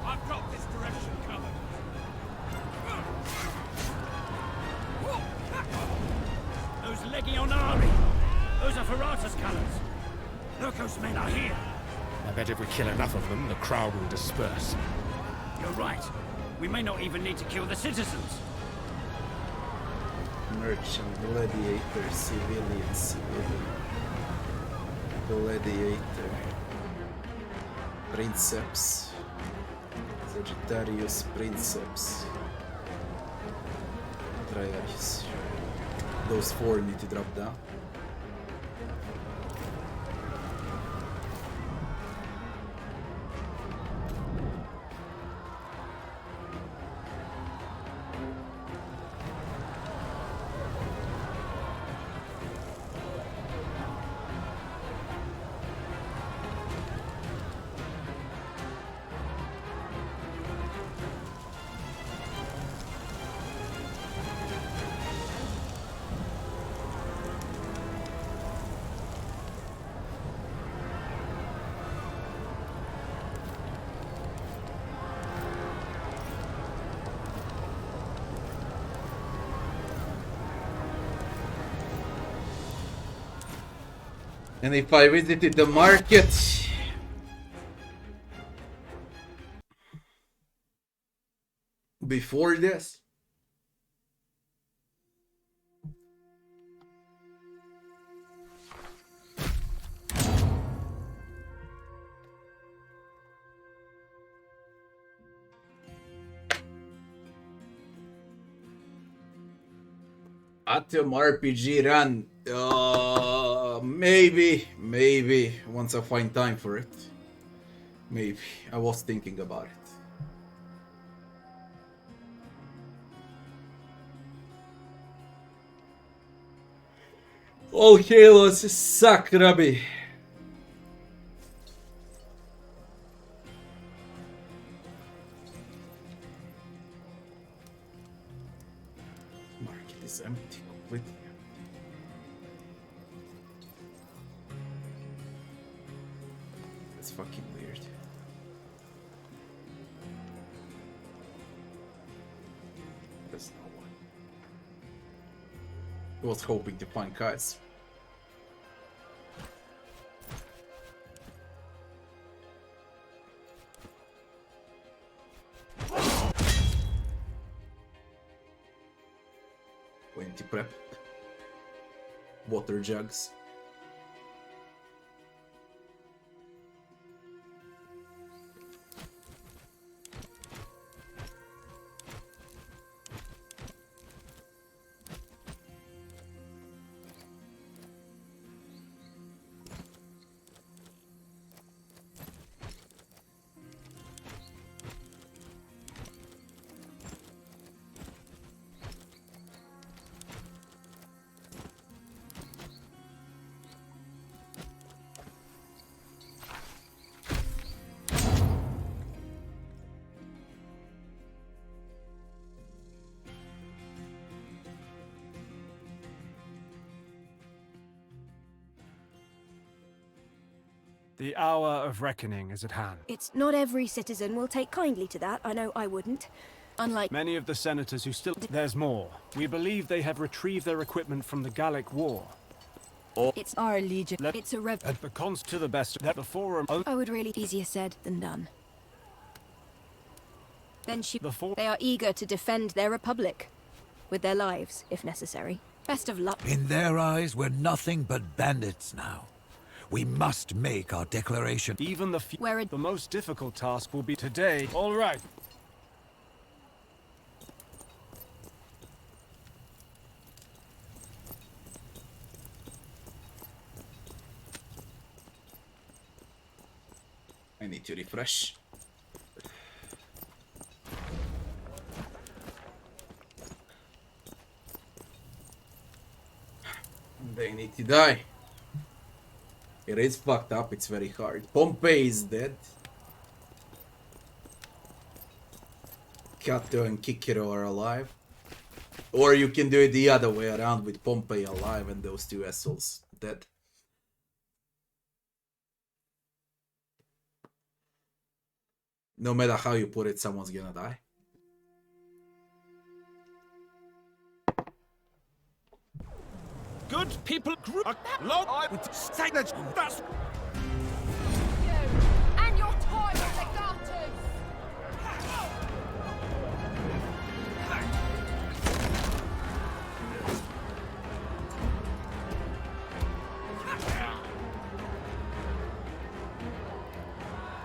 I've got this direction covered. Those Legionari! Those are Ferratus colours! Lurco's men are here! I bet if we kill enough of them, the crowd will disperse. You're right. We may not even need to kill the citizens. Merchant, gladiator, civilian, civilian. Gladiator. Princeps. Sagittarius, Princeps. Triaris. Those 4 need to drop down. And if I visited the market before this, Atom RPG run. Maybe once I find time for it. Maybe. I was thinking about it. All halos suck, Rabbi. Market is empty, completely empty. That's fucking weird. There's no one. I was hoping to find kites. Plenty prep. Water jugs. The hour of reckoning is at hand. It's not every citizen will take kindly to that. I know I wouldn't. Unlike Many of the senators who still... There's more. We believe they have retrieved their equipment from the Gallic War. it's our legion. It's a rev. At the cons to the best that the forum... I would really easier said than done. Then The four... they are eager to defend their republic. With their lives, if necessary. Best of luck. In their eyes, we're nothing but bandits now. We must make our declaration. Even the most difficult task will be today. All right. I need to refresh. They need to die. It is fucked up, it's very hard. Pompey is dead. Cato and Cicero are alive. Or you can do it the other way around with Pompey alive and those two assholes dead. No matter how you put it, someone's gonna die. Good people group. That's And your time, Legatus!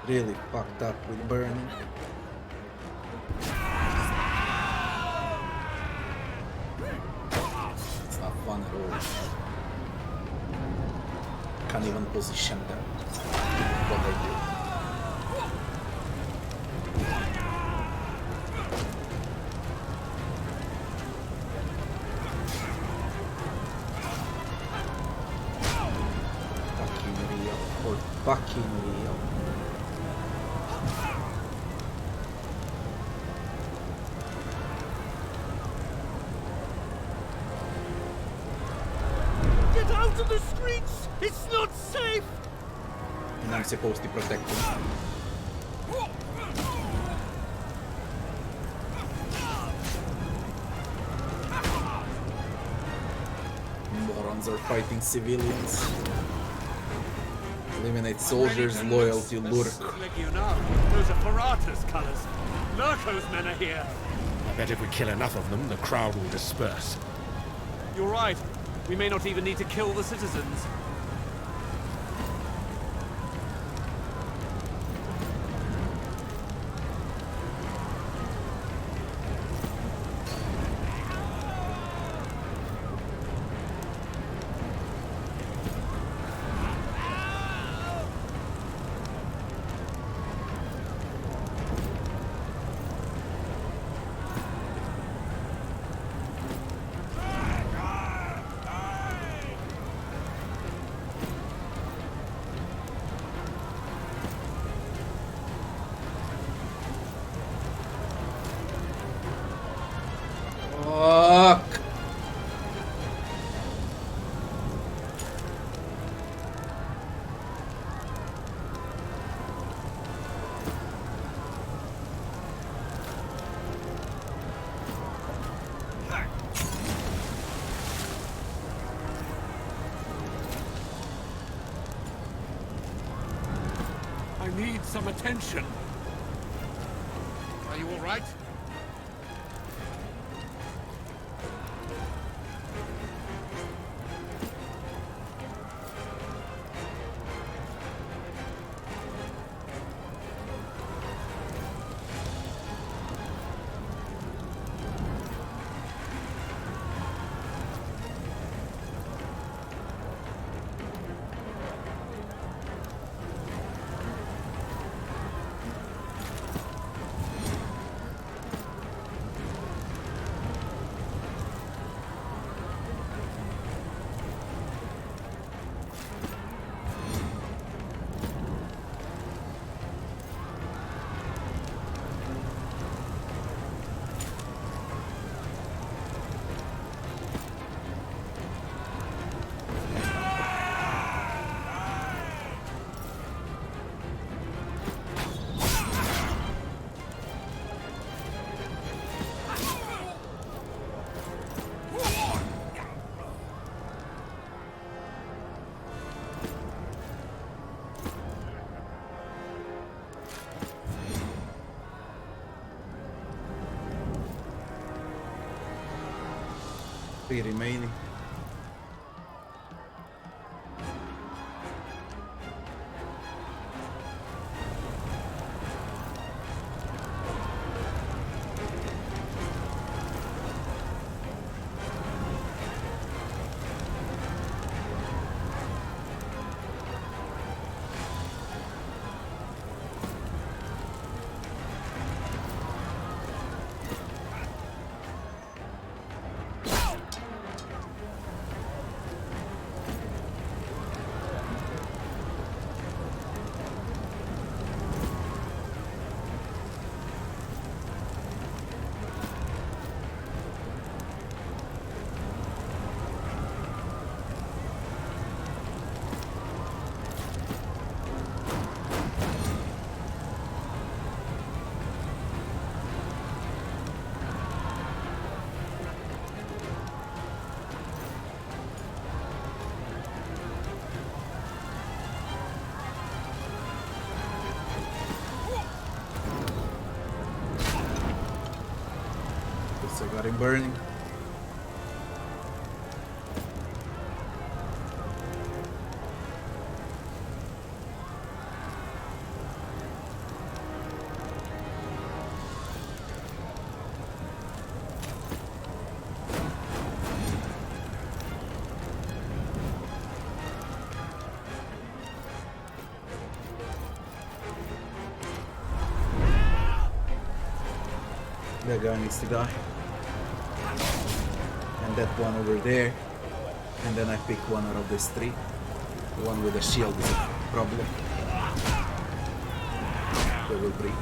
Really fucked up with burning. It's not fun at all. Can't even position them. What they do. Fucking real. Or fucking real. get out of the streets. It's not safe. And I'm supposed to protect them. Morons are fighting civilians. Eliminate soldiers loyal to Lurk. Those are Ferrata's colors. Lurko's men are here. I bet if we kill enough of them, the crowd will disperse. You're right. We may not even need to kill the citizens. need some attention. Are you all right? Three remaining. I got him burning. That guy needs to die. And that one over there. And then I pick one out of these three. The one with the shield is a problem. They will breach.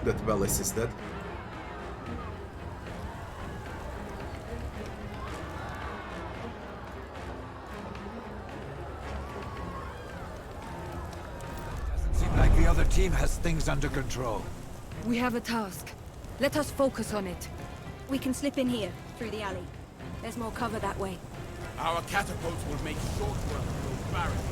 That Bellis is dead. Team has things under control. We have a task. Let us focus on it. We can slip in here, through the alley. There's more cover that way. Our catapults will make short work of those barricades.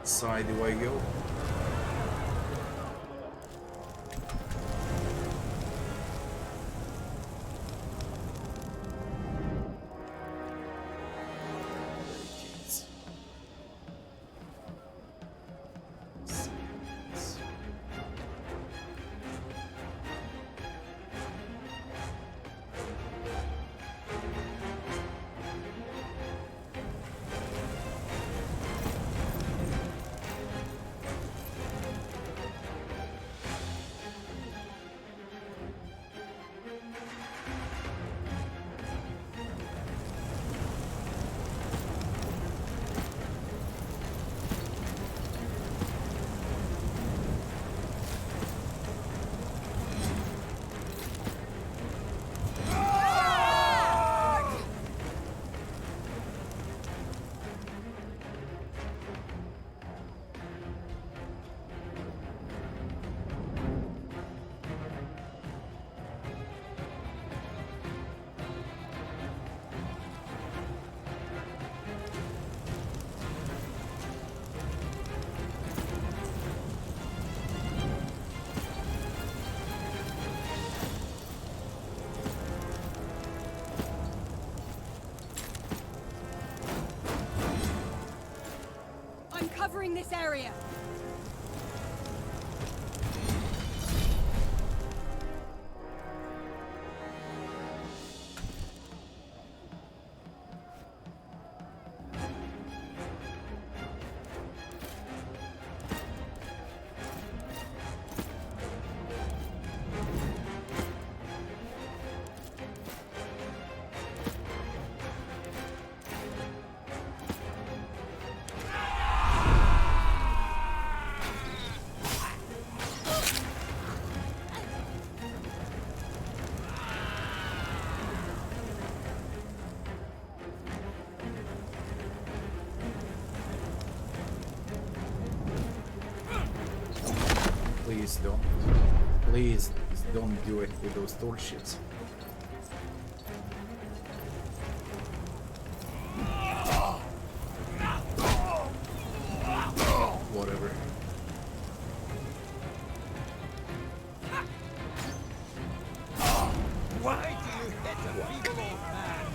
Side do I go? covering this area. Please don't do it with those torches. Whatever. Why do you hit a feeble old man?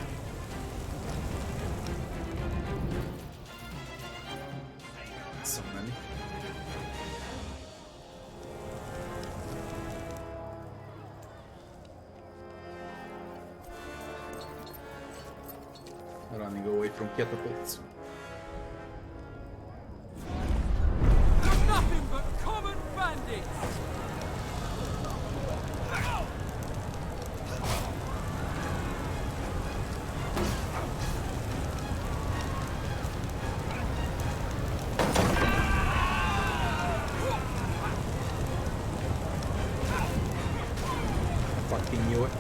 So many. Running away from catapults. They're nothing but common bandits! Fucking knew it.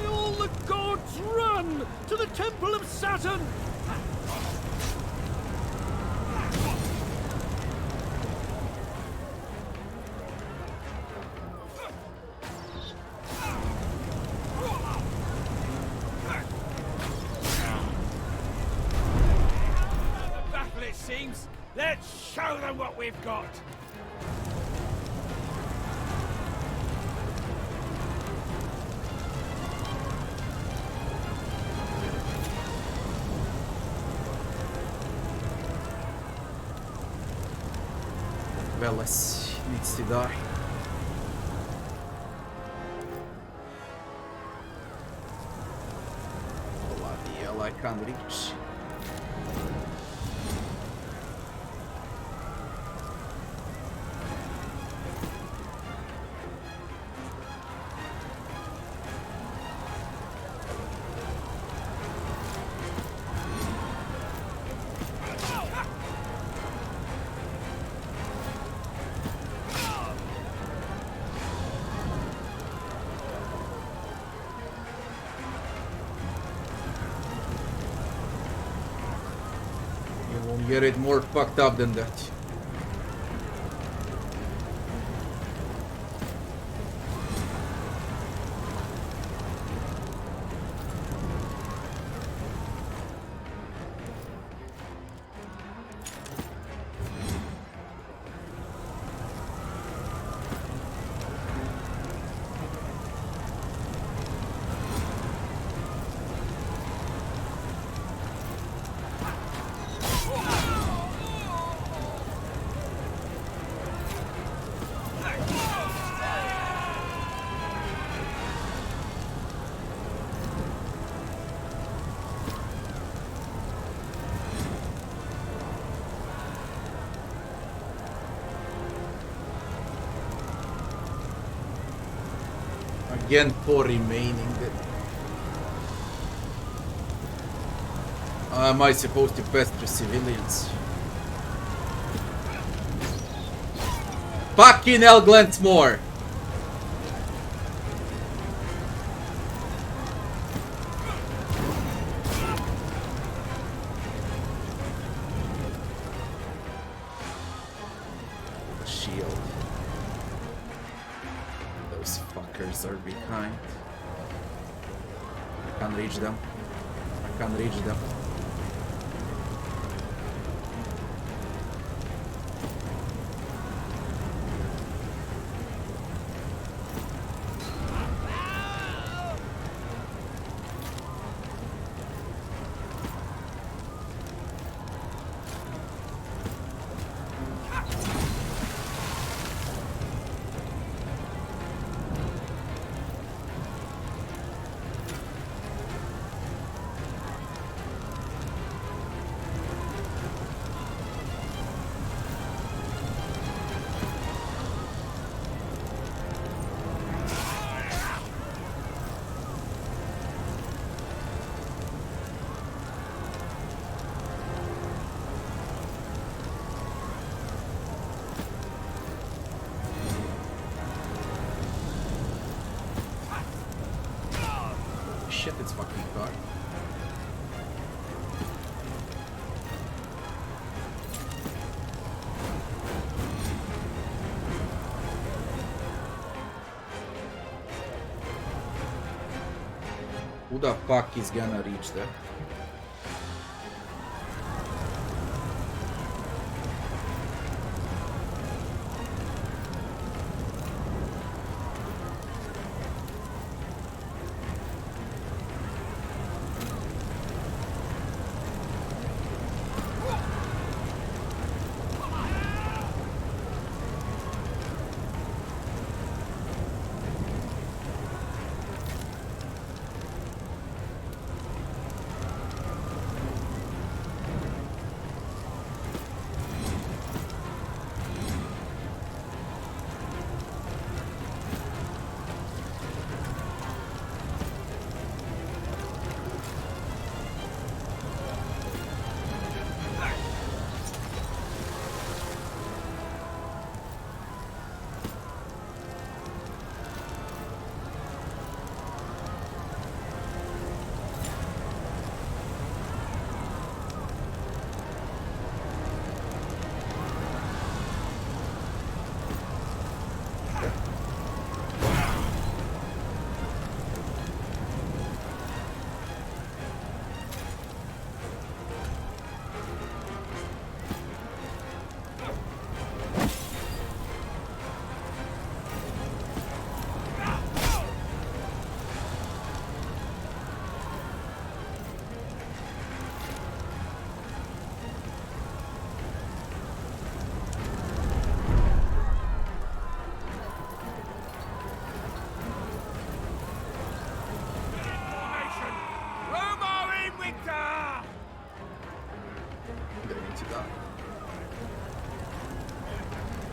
All the gods run to the Temple of Saturn! Battle, it seems. Let's show them what we've got. Velas needs to die. Bloody hell, I can't reach. You won't get it more fucked up than that. Again, 4 remaining. Am I supposed to pass through civilians? Fucking hell, Glancemore! The shield. Those fuckers are behind. I can't reach them. I can't reach them. fucking car. Who the fuck is gonna reach there?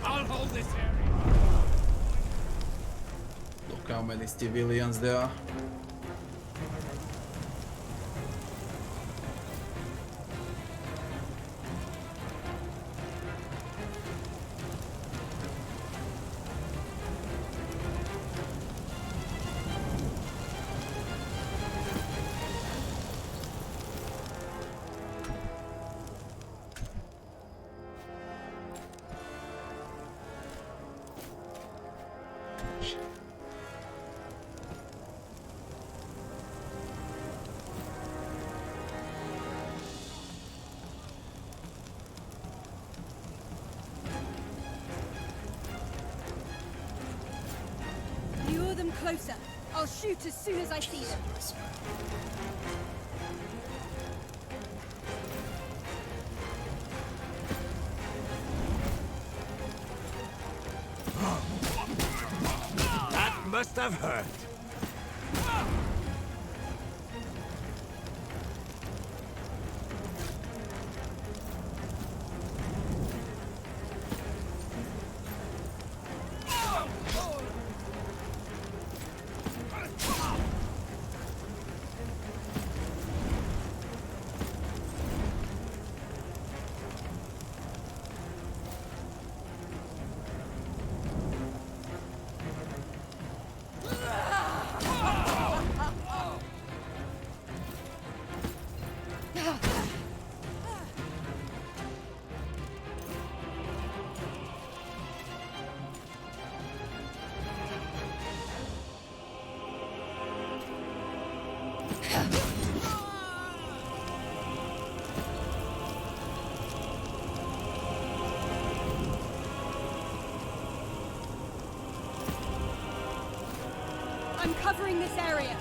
I'll hold this area. Look how many civilians there are. Lure them closer. I'll shoot as soon as I see them. That must have hurt. I'm covering this area.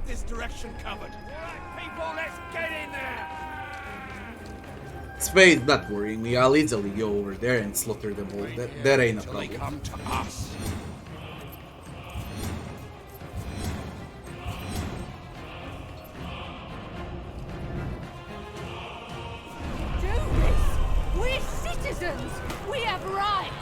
This direction covered. Alright, people, let's get in there! Spade's not worrying me. I'll easily go over there and slaughter them all. That ain't a problem. Come to us. Do this! We're citizens! We have rights!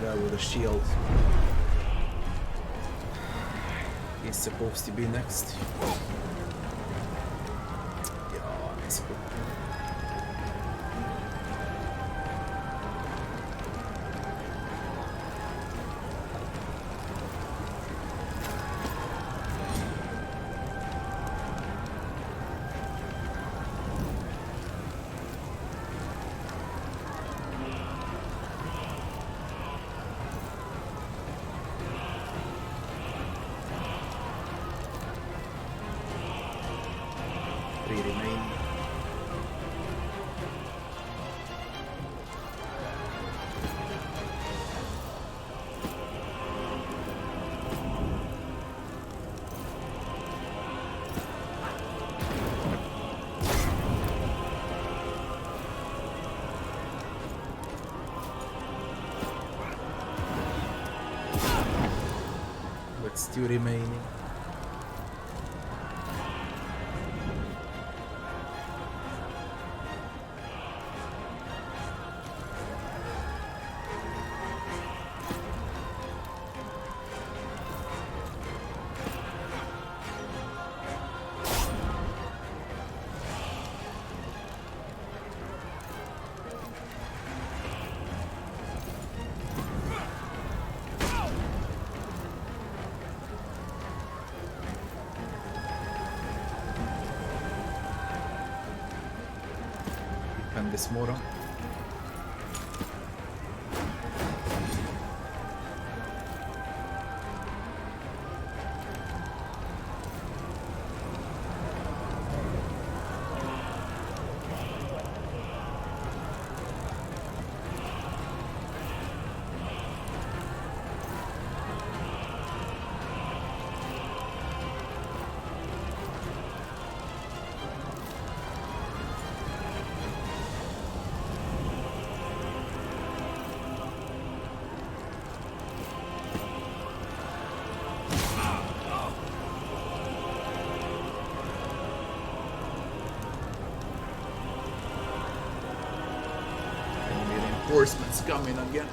With a shield. He's supposed to be next. Yeah, that's good. Two remaining. This moron. Reinforcements coming again.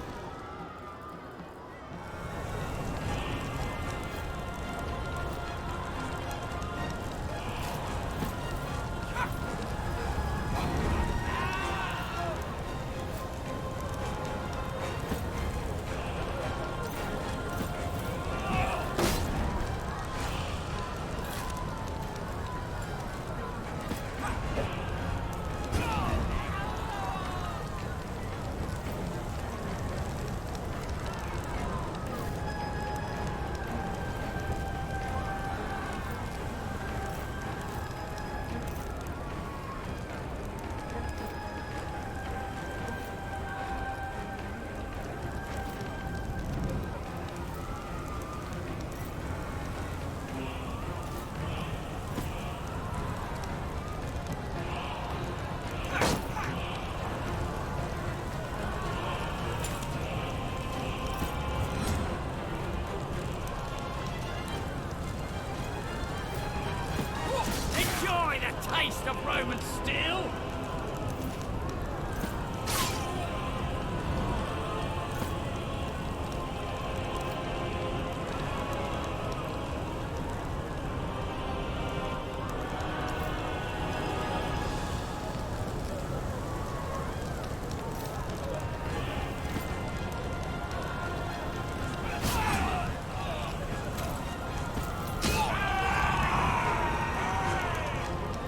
taste of Roman steel?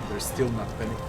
They're still not finished.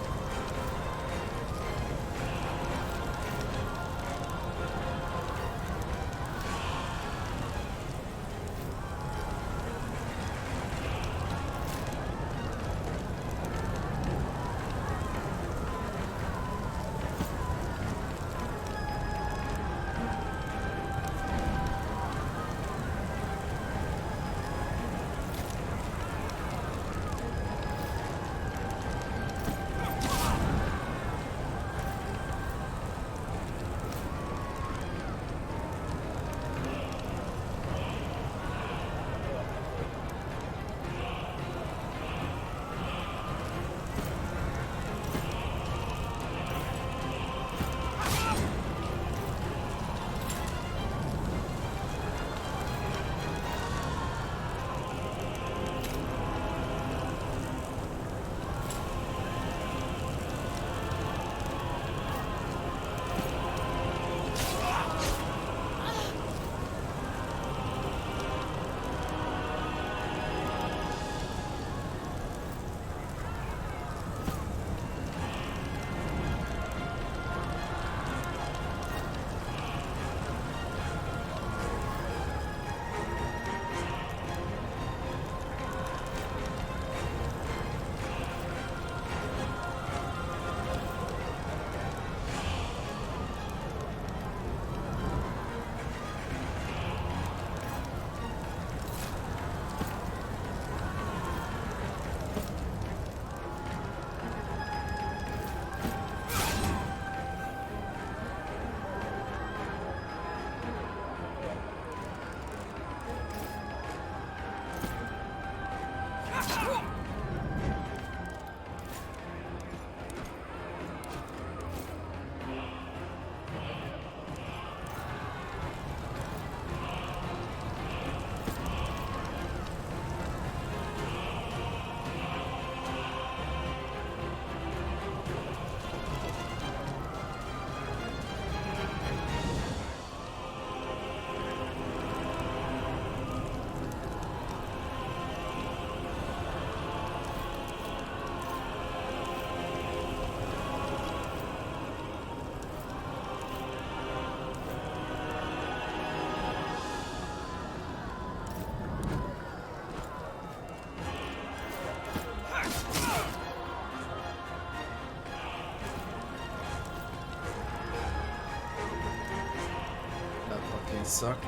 Sucked.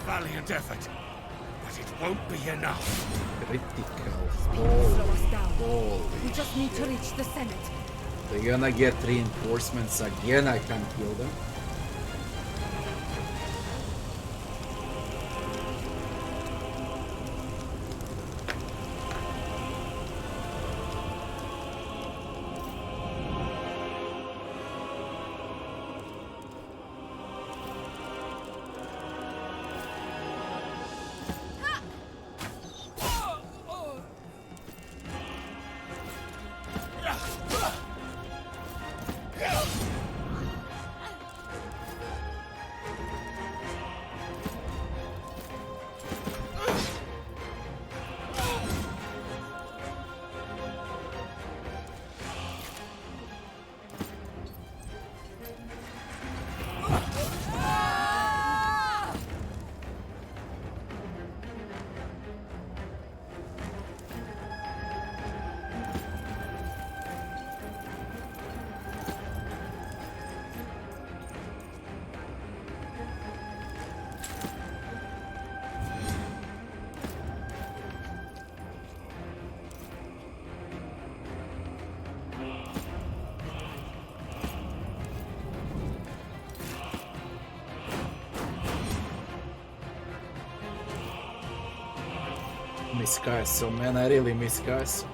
Valiant effort, but it won't be enough. Critical. Slow us down. Holy We just need to reach the Senate. They're gonna get reinforcements again. I can't kill them. miss Castle, man. I really miss Castle.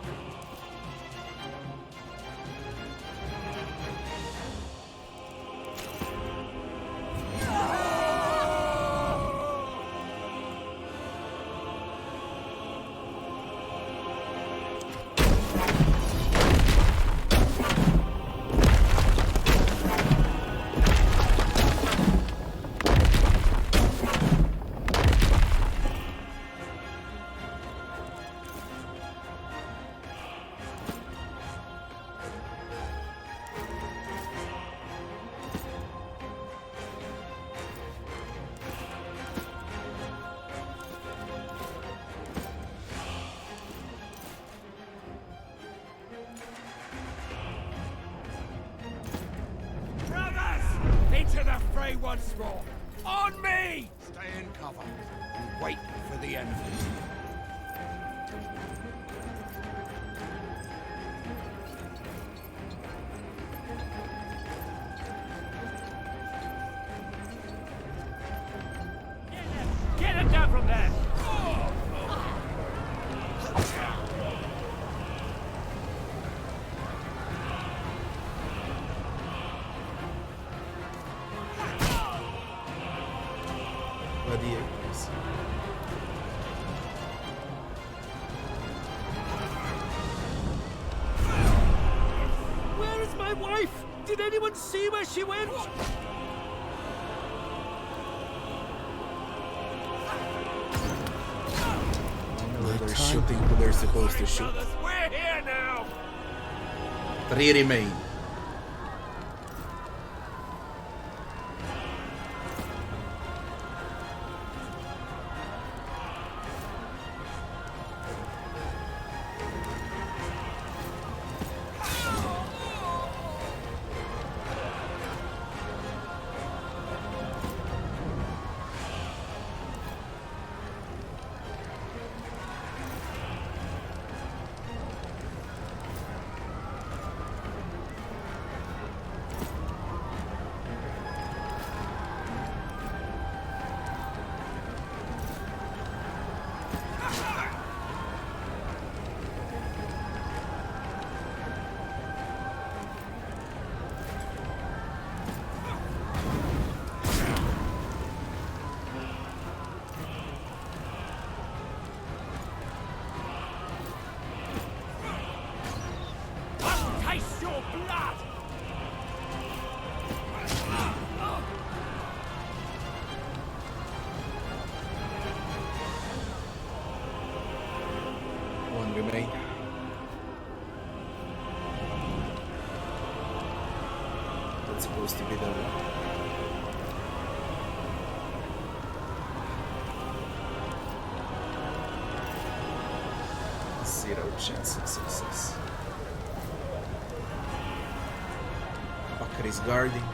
Into the fray once more! On me! Stay in cover and wait for the enemy. Get him down from there! Gladiators. Where is my wife? Did anyone see where she went? They're shooting who they're supposed to shoot. We're here now! 3 remain. Taste your blood! One remain. That's supposed to be the one. 0 chance of success. Fucker is guarding.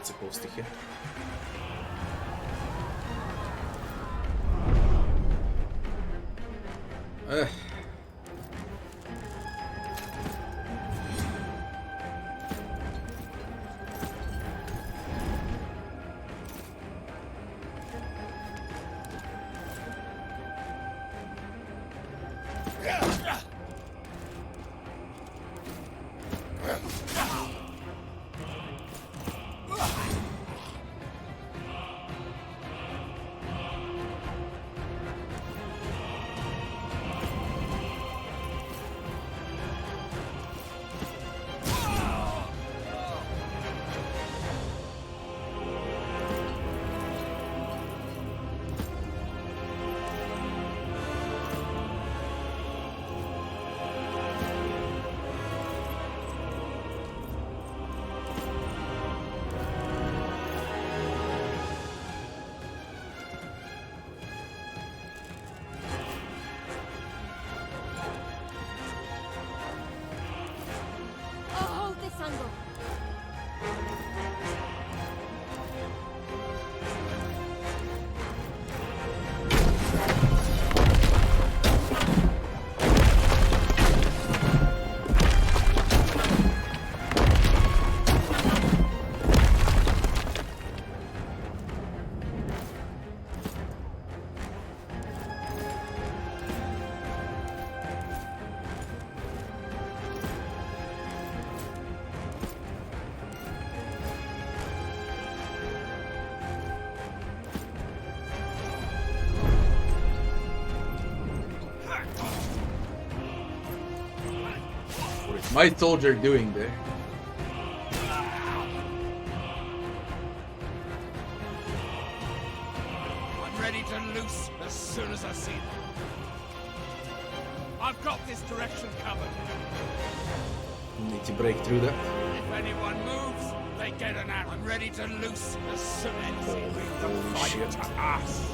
not supposed to hit. My soldier doing there? I'm ready to loose as soon as I see them. I've got this direction covered. Need to break through that. If anyone moves, they get an arrow. I'm ready to loose as soon as they leave the fight to us.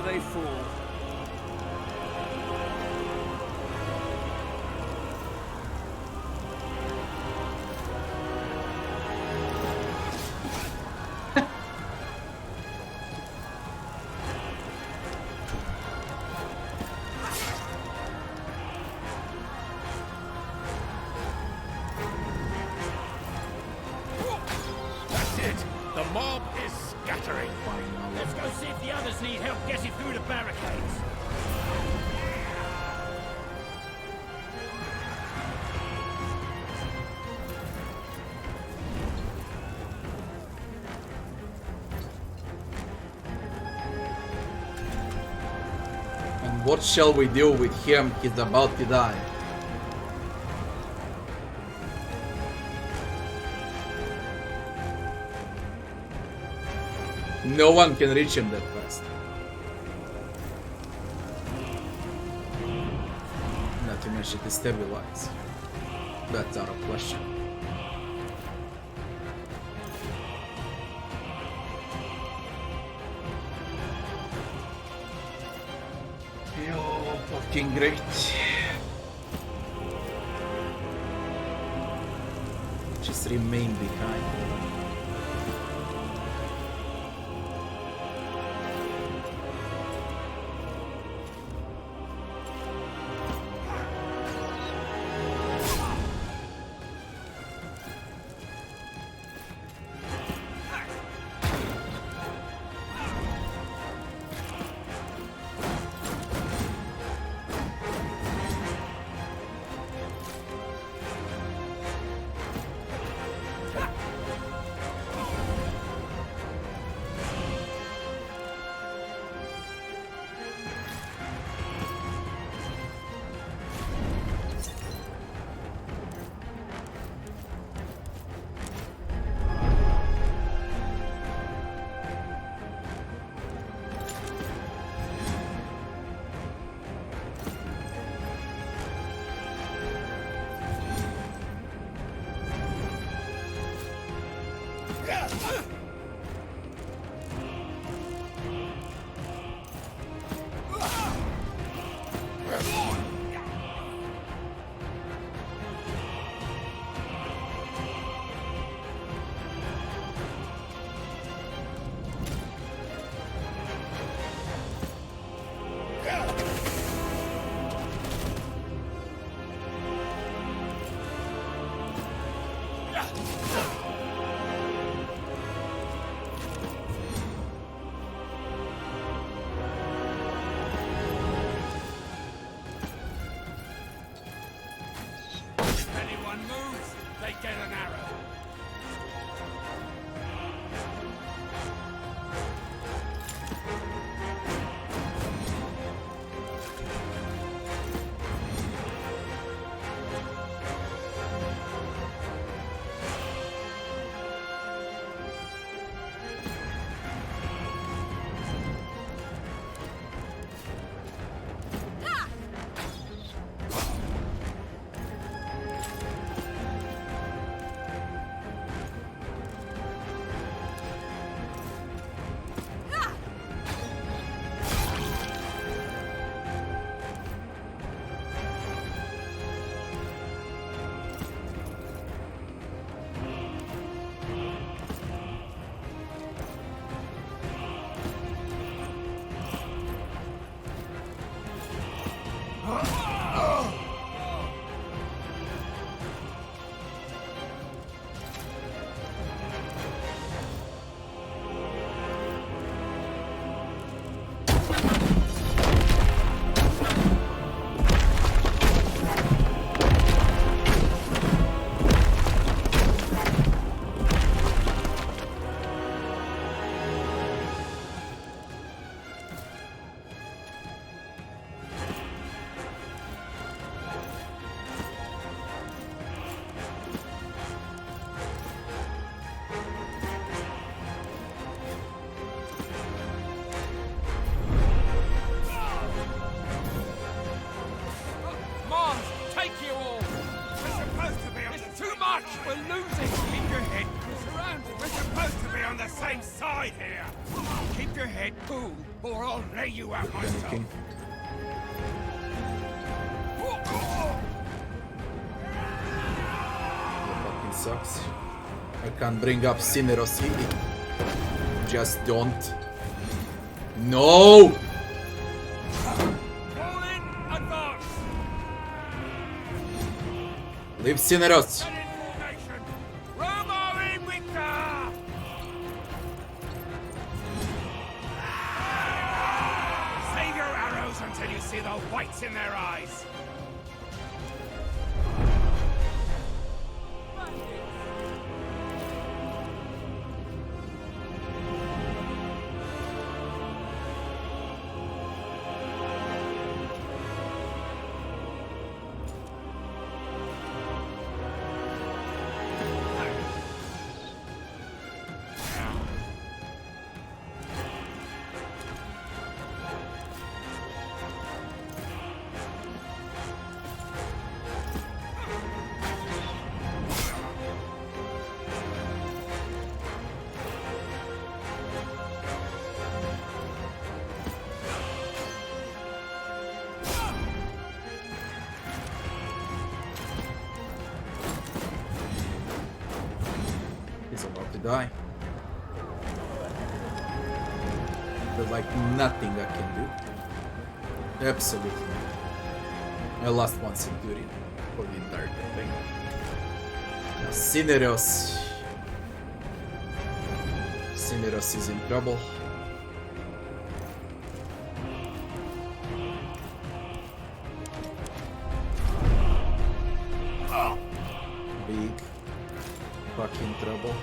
They fall. That's it. The mob is scattering. Let's go see if the others need help getting through the barricades. And what shall we do with him? He's about to die. No one can reach him that fast. Not to mention destabilize. That's out of question. fucking great. Just remain behind. Sucks. I can't bring up generosity. Just don't. No! Leave Cineros. Save your arrows until you see the whites in their eyes. die. There's like nothing I can do. Absolutely. I lost one centurion for the entire campaign. Now Cineros. Cineros is in trouble. Big fucking trouble.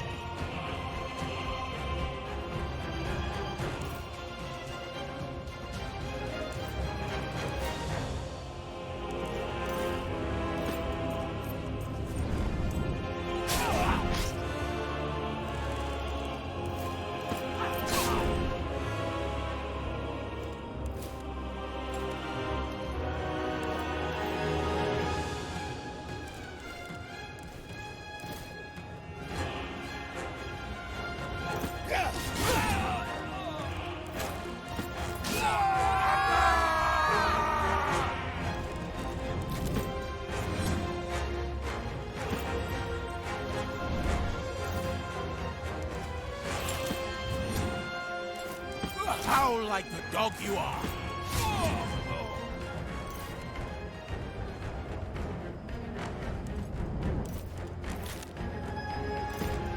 Howl like the dog you are.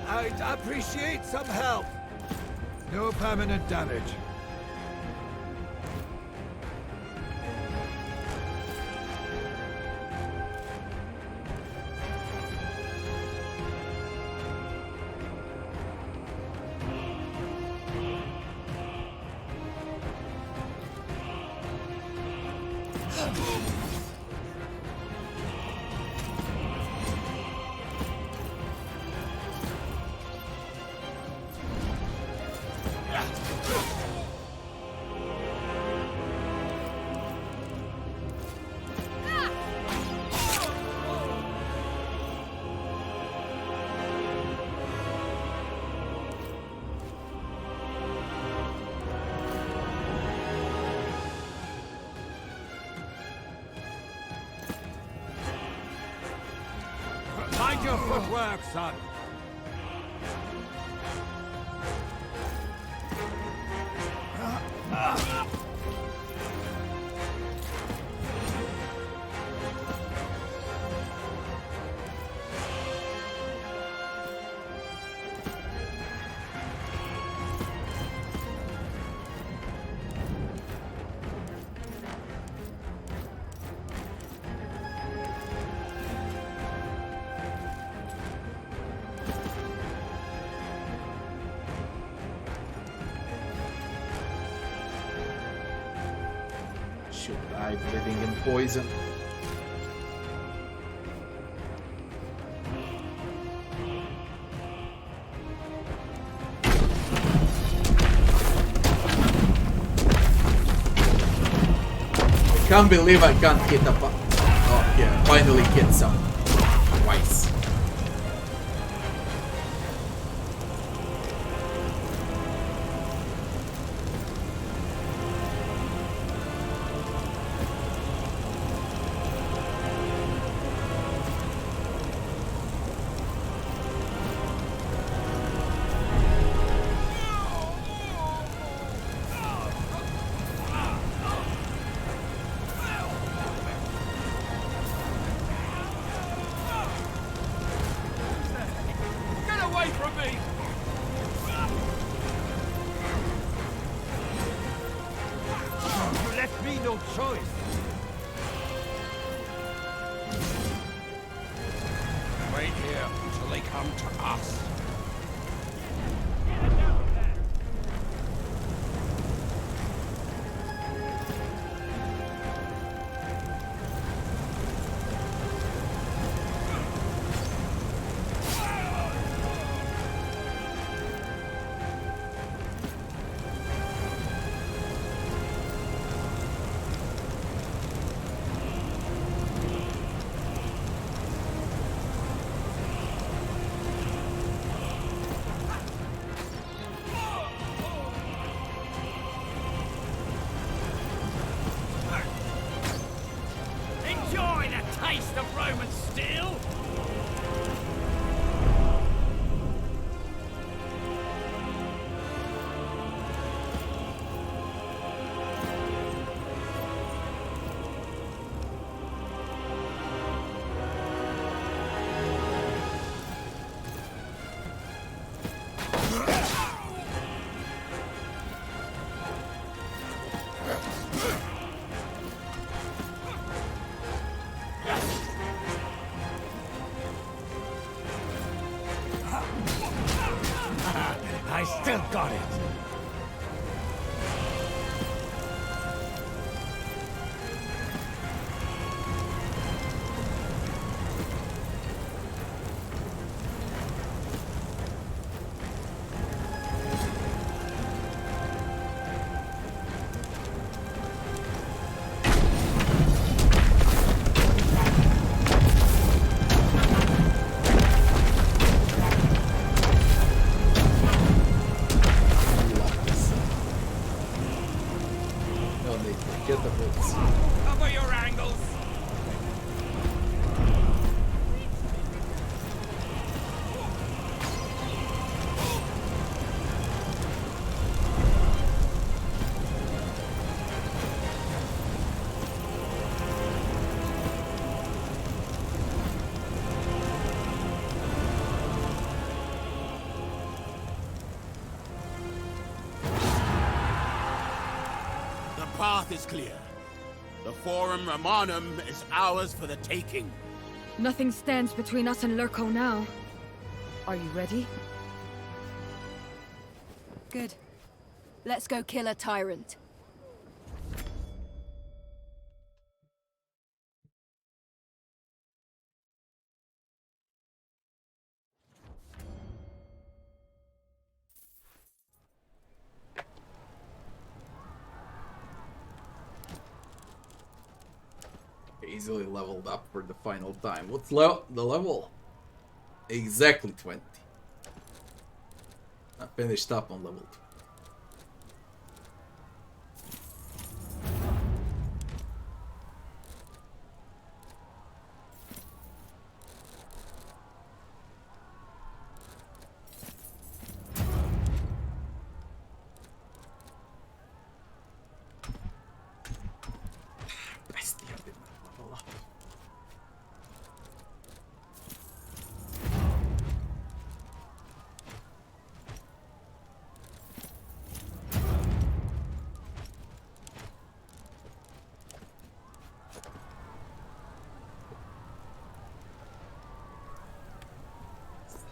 I'd appreciate some help. No permanent damage. Mind your footwork, son. Should die living in poison. I can't believe I can't hit a oh yeah, finally hit some. Twice. Still got it. Cover your angles. The path is clear. The Forum Romanum is ours for the taking. Nothing stands between us and Lurko now. Are you ready? Good. Let's go kill a tyrant. Easily leveled up for the final time. What's the level? Exactly 20. I finished up on level 2.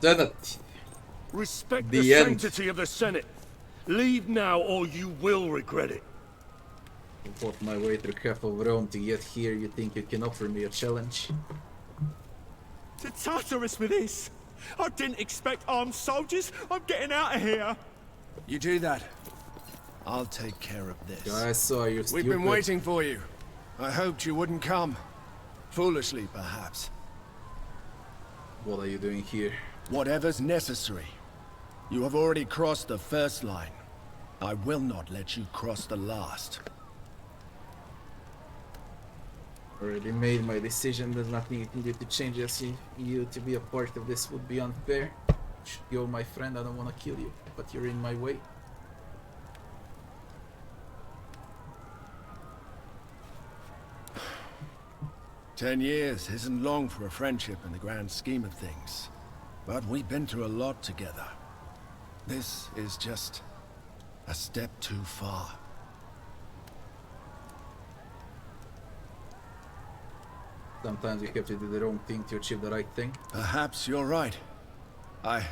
Senate. Respect The the end. sanctity of the Senate. Leave now or you will regret it. I fought my way through half of Rome to get here. You think you can offer me a challenge? To Tartarus with this? I didn't expect armed soldiers. I'm getting out of here. You do that. I'll take care of this. I saw you. We've been waiting for you. I hoped you wouldn't come. Foolishly, perhaps. What are you doing here? Whatever's necessary. You have already crossed the first line. I will not let you cross the last. Already made my decision. There's nothing you can do to change it. See you to be a part of this would be unfair. You're my friend. I don't want to kill you, but you're in my way. "10 years isn't long for a friendship in the grand scheme of things. But we've been through a lot together. This is just a step too far." Sometimes you have to do the wrong thing to achieve the right thing. Perhaps you're right. I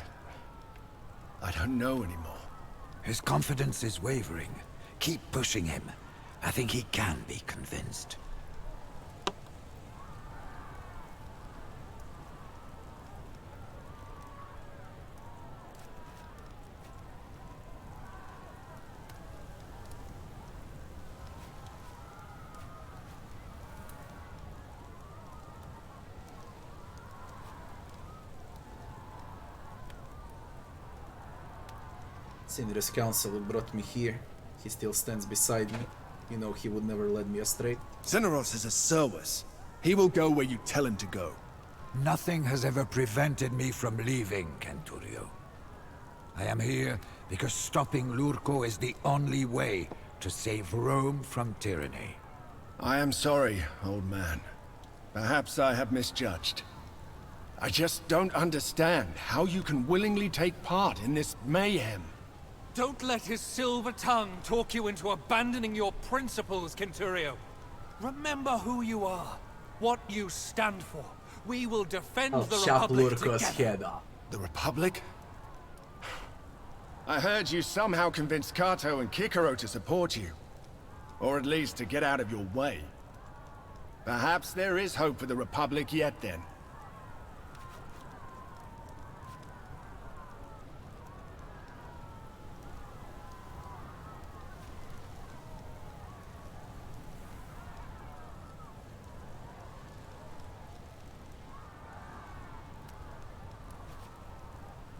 don't know anymore. His confidence is wavering. Keep pushing him. I think he can be convinced. Cinerus Council who brought me here. He still stands beside me. You know he would never lead me astray. Cineros is a service. He will go where you tell him to go. Nothing has ever prevented me from leaving, Centurio. I am here because stopping Lurko is the only way to save Rome from tyranny. I am sorry, old man. Perhaps I have misjudged. I just don't understand how you can willingly take part in this mayhem. Don't let his silver tongue talk you into abandoning your principles, Centurio. Remember who you are, what you stand for. We will defend the Republic together. The Republic? I heard you somehow convinced Cato and Cicero to support you. Or at least to get out of your way. Perhaps there is hope for the Republic yet then.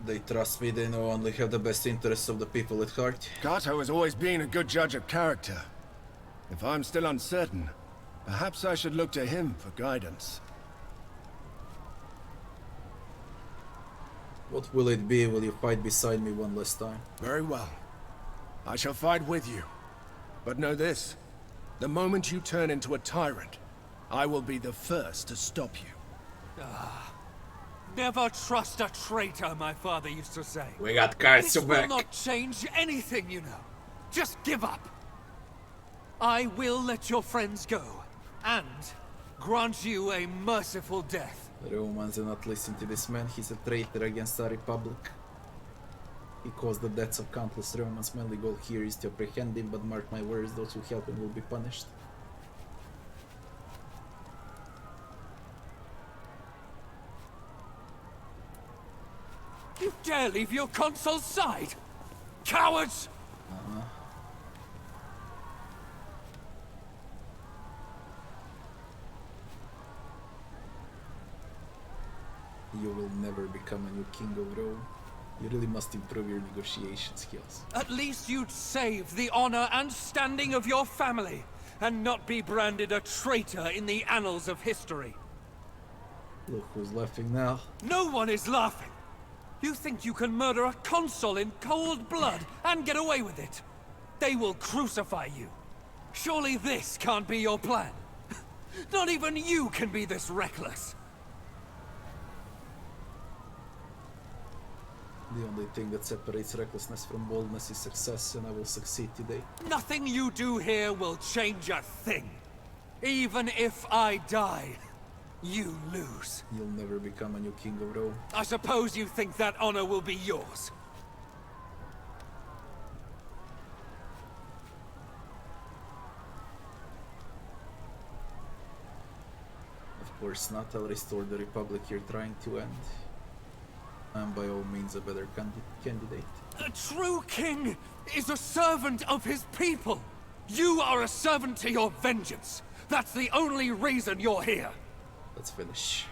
They trust me, they know I only have the best interests of the people at heart. Cato has always been a good judge of character. If I'm still uncertain, perhaps I should look to him for guidance. What will it be? Will you fight beside me one last time? Very well. I shall fight with you. But know this. The moment you turn into a tyrant, I will be the first to stop you. Never trust a traitor, my father used to say. We got Crassus This will back. not change anything, you know. Just give up. I will let your friends go, and grant you a merciful death. The Romans do not listen to this man. He's a traitor against our republic. He caused the deaths of countless Romans. My only goal here is to apprehend him, but mark my words, those who help him will be punished. You dare leave your consul's side? Cowards! You will never become a new king of Rome. You really must improve your negotiation skills. At least you'd save the honor and standing of your family, and not be branded a traitor in the annals of history. Look who's laughing now. No one is laughing! You think you can murder a consul in cold blood and get away with it? They will crucify you. Surely this can't be your plan. Not even you can be this reckless. The only thing that separates recklessness from boldness is success, and I will succeed today. Nothing you do here will change a thing. Even if I die, you lose. You'll never become a new king of Rome. I suppose you think that honor will be yours. Of course not. I'll restore the republic you're trying to end. I'm by all means a better candidate. A true king is a servant of his people. You are a servant to your vengeance. That's the only reason you're here. Let's finish.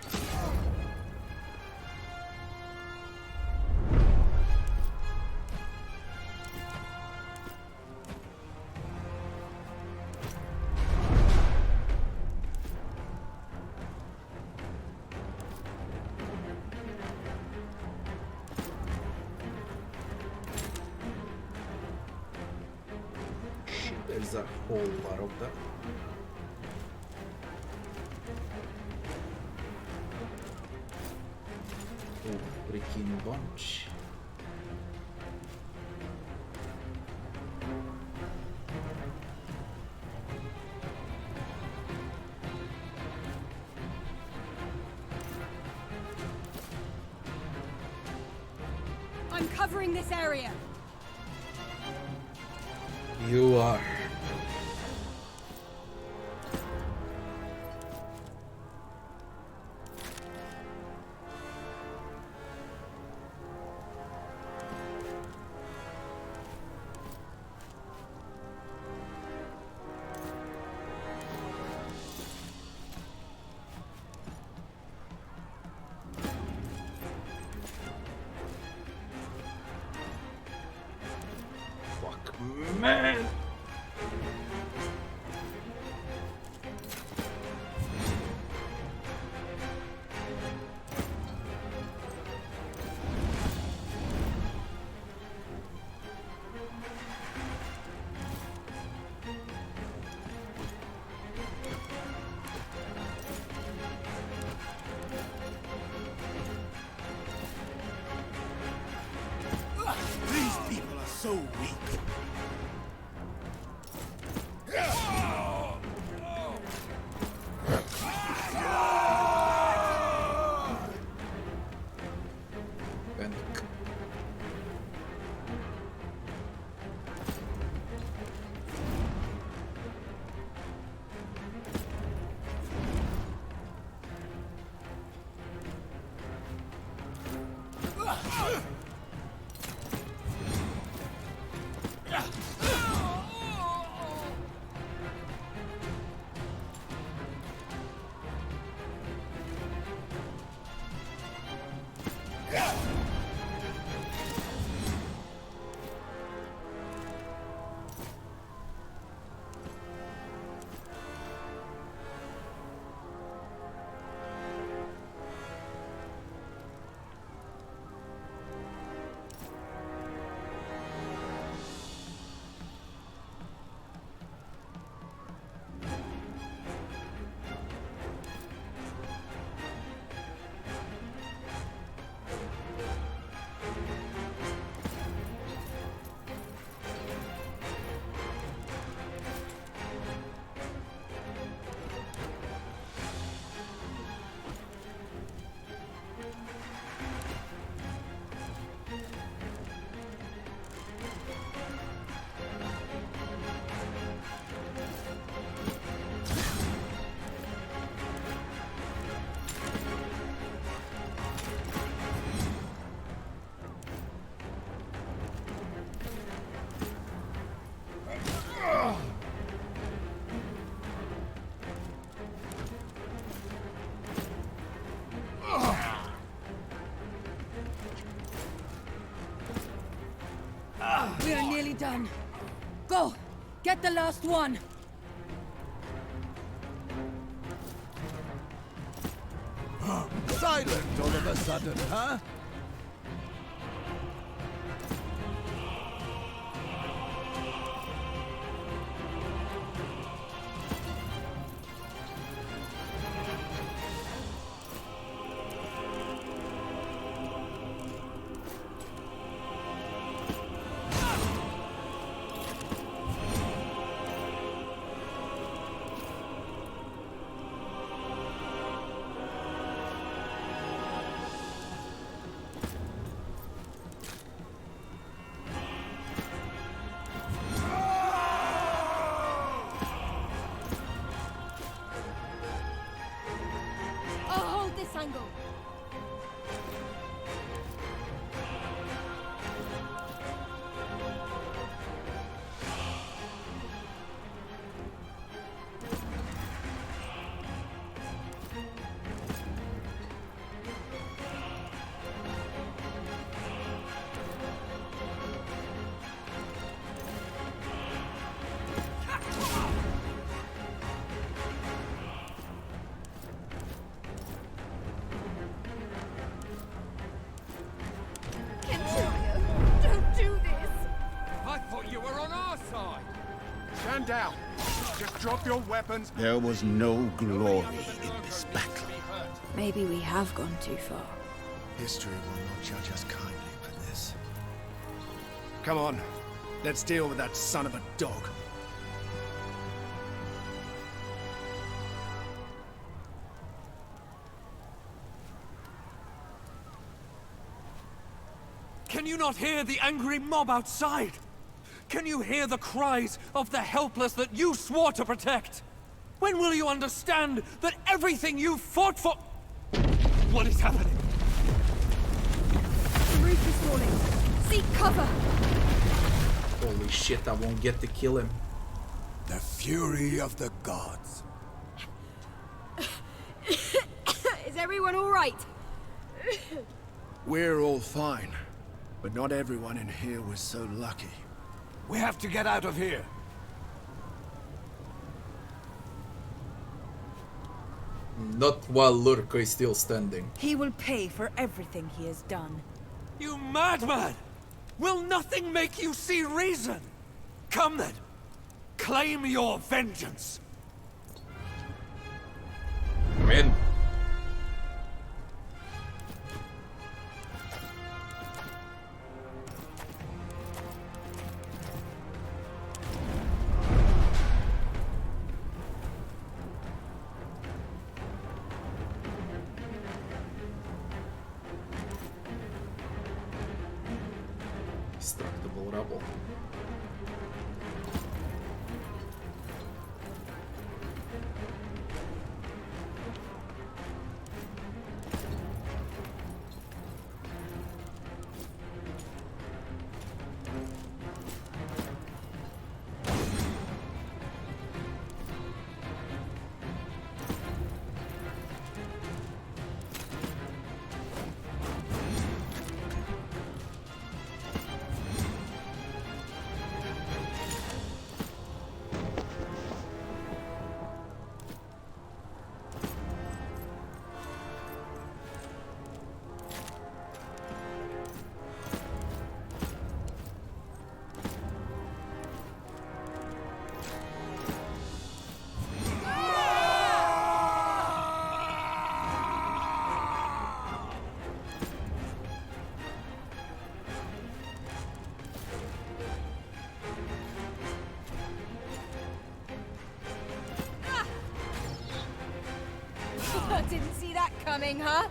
There's a whole lot of them. Oh, freaking bunch. I'm covering this area. You are. Man! These people are so weak. done. Go! Get the last one! Silent all of a sudden, huh? Angle. Stand down. Just drop your weapons. There was no glory in this battle. Maybe we have gone too far. History will not judge us kindly for this. Come on. Let's deal with that son of a dog. Can you not hear the angry mob outside? Can you hear the cries of the helpless that you swore to protect? When will you understand that everything you fought for... What is happening? The roof is falling. Seek cover! Holy shit, I won't get to kill him. The fury of the gods. Is everyone all right? We're all fine, but not everyone in here was so lucky. We have to get out of here. Not while Lurko is still standing. He will pay for everything he has done. You madman! Will nothing make you see reason? Come then, claim your vengeance. I'm in. Destructible rubble. Didn't see that coming, huh?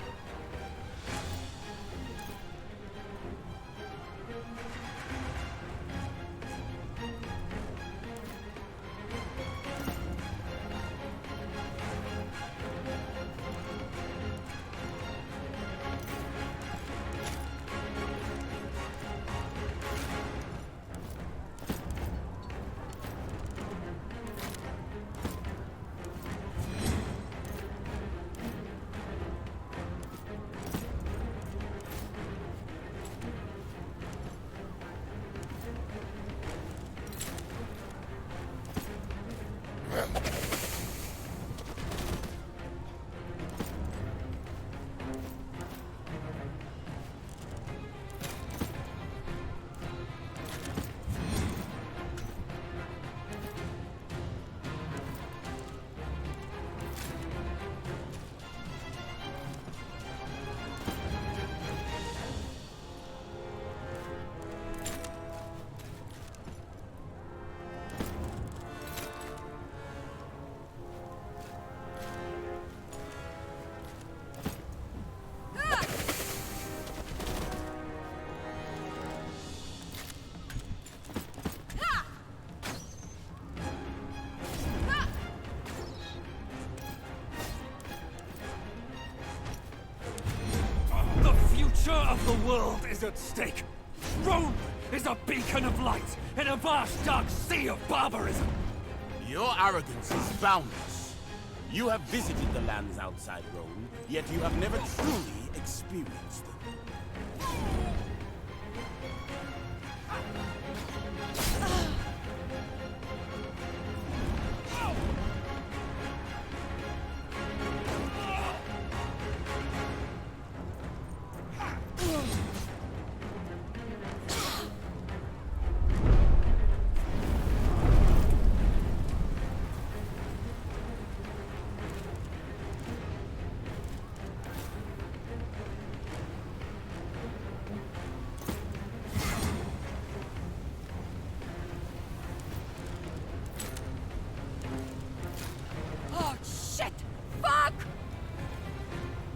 future of the world is at stake. Rome is a beacon of light in a vast dark sea of barbarism. Your arrogance is boundless. You have visited the lands outside Rome, yet you have never truly experienced them.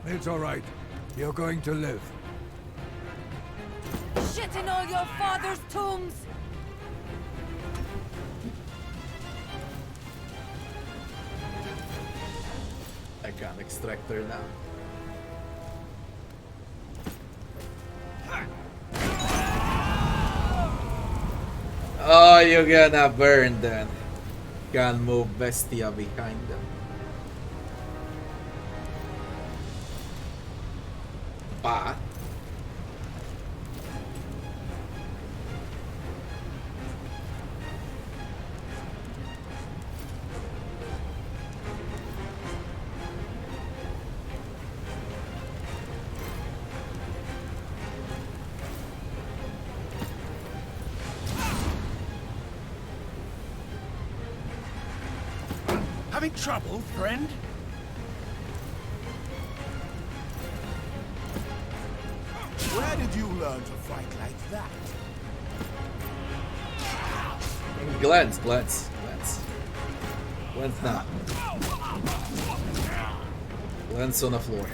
It's all right. You're going to live. Shit in all your father's tombs! I can't extract her now. Oh, you're gonna burn then. Can't move Bestia behind them. But having trouble, friend? Where did you learn to fight like that? Glance now. Glance on the floor.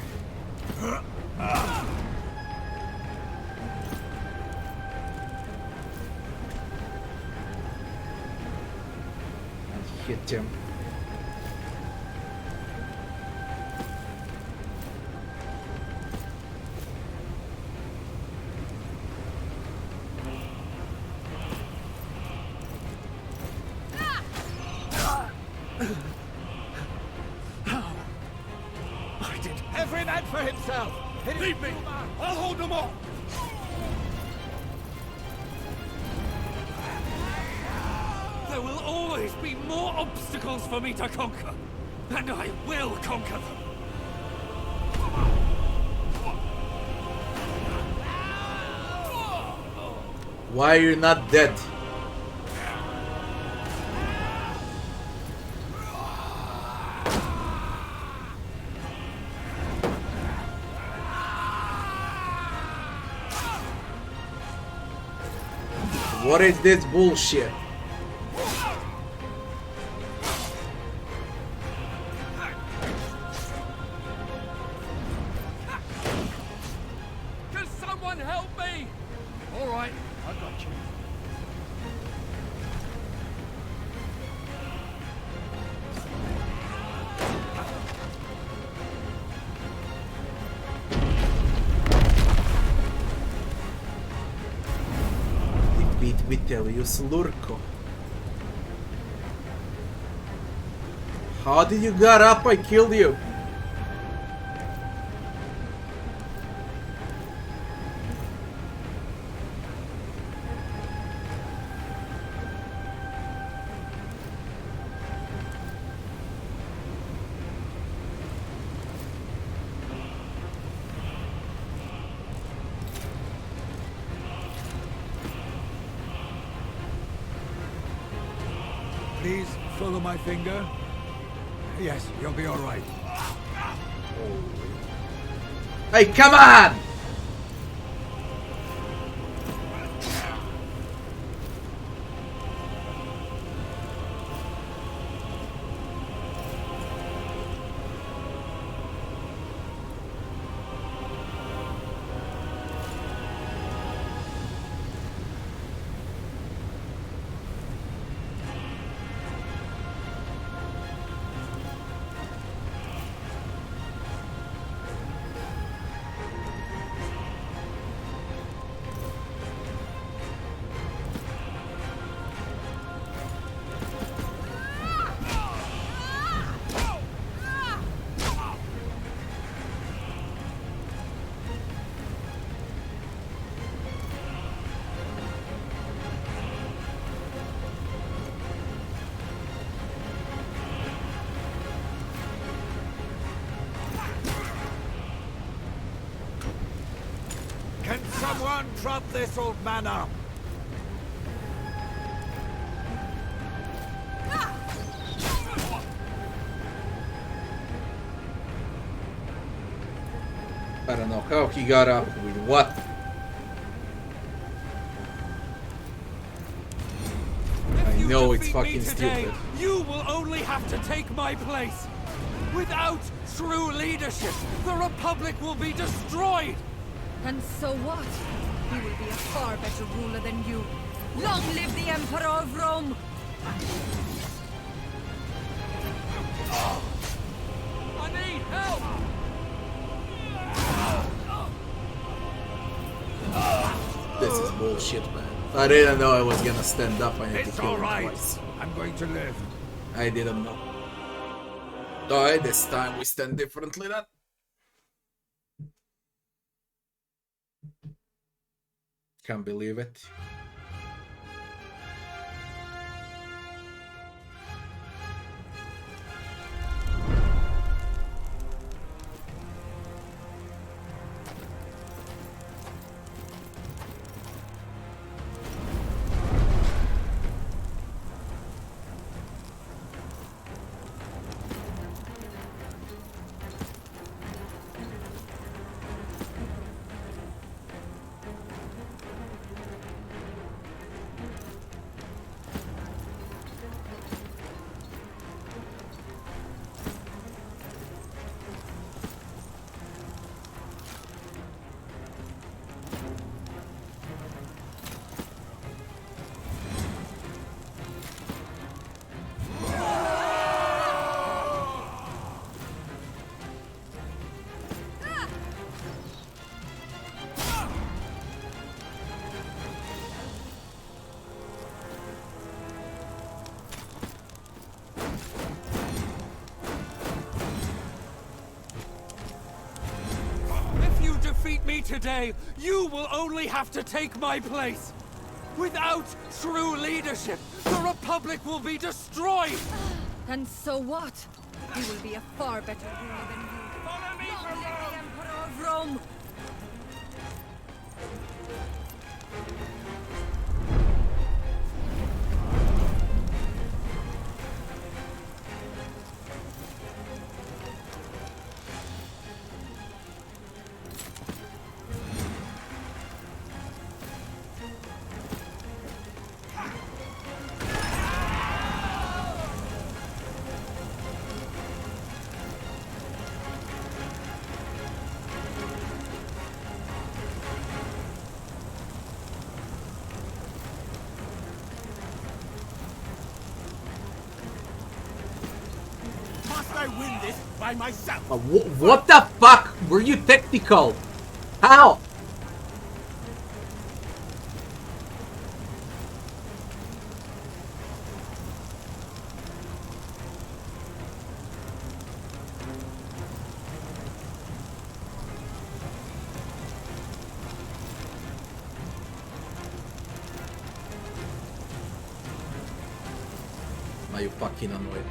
And hit him. Every man for himself! Leave me! I'll hold them off! There will always be more obstacles for me to conquer, and I will conquer them! Why are you not dead? What is this bullshit? Can someone help me? All right, I got you. Vitellius Lurko. How did you get up? I killed you. Please follow my finger. Yes, you'll be all right. Hey, come on! Someone trap this old man up! I don't know how he got up with what. I know it's fucking stupid. You will only have to take my place. Without true leadership, the Republic will be destroyed. And so what? He will be a far better ruler than you. Long live the Emperor of Rome! I need help! This is bullshit, man. I didn't know I was gonna stand up. I need to It's kill him alright. twice. I'm going to live. I didn't know. Alright, this time we stand differently then. Can't believe it. Me today, you will only have to take my place. Without true leadership, the Republic will be destroyed. And so what? He will be a far better ruler than you. Follow me, Long live the Emperor of Rome! I win this by myself. What the fuck? Were you technical? How? Now you fucking annoy me.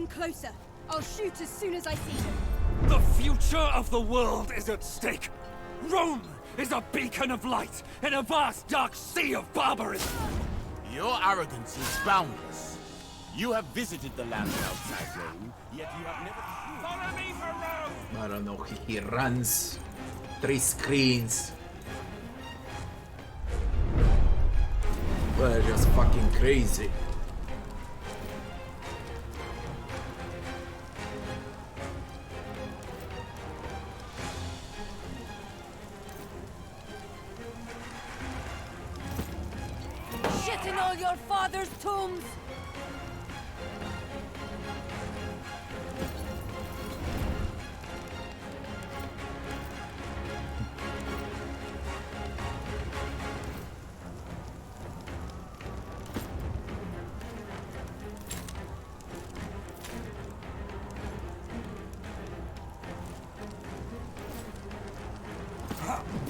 Closer. I'll shoot as soon as I see them. The future of the world is at stake. Rome is a beacon of light in a vast dark sea of barbarism. Your arrogance is boundless. You have visited the land outside Rome, yet you have never... Follow me for Rome! I don't know, he runs 3 screens. They're just fucking crazy. Shit in all your father's tombs!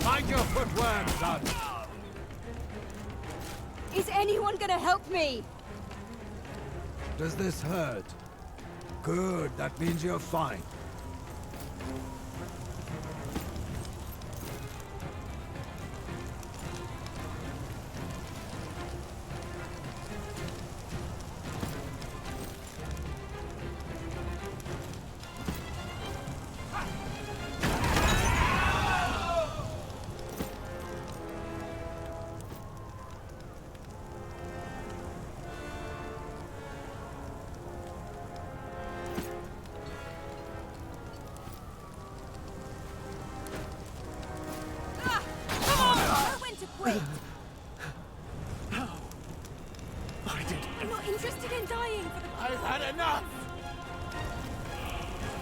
Mind your footwork, son! Is anyone gonna help me? Does this hurt? Good, that means you're fine. Wait! I'm not interested in dying for the... I've had enough!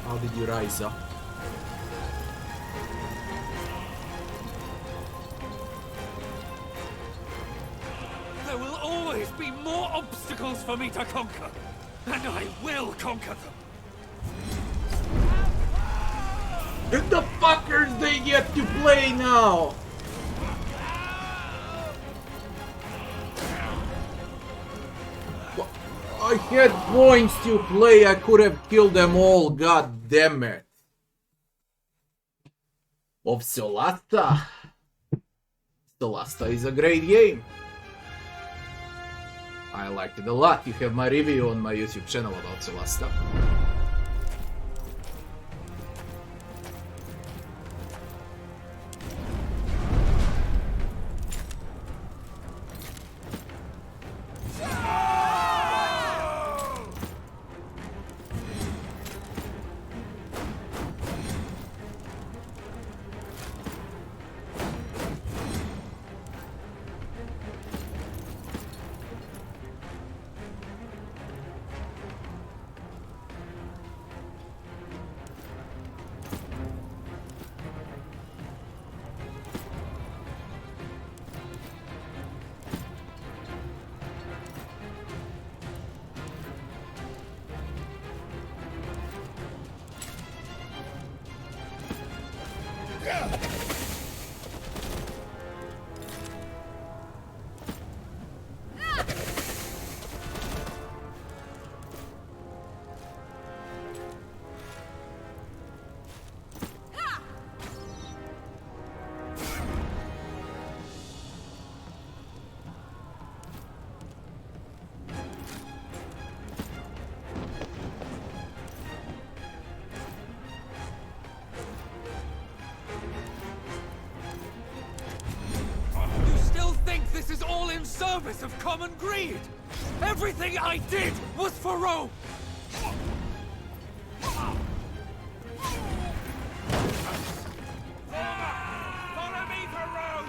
How did you rise up? There will always be more obstacles for me to conquer, and I will conquer them. And the fuckers they get to play now! I had points to play, I could have killed them all, god damn it. Solasta. Solasta is a great game. I liked it a lot. You have my review on my YouTube channel about Solasta. Service of common greed! Everything I did was for Rome! Follow me for Rome!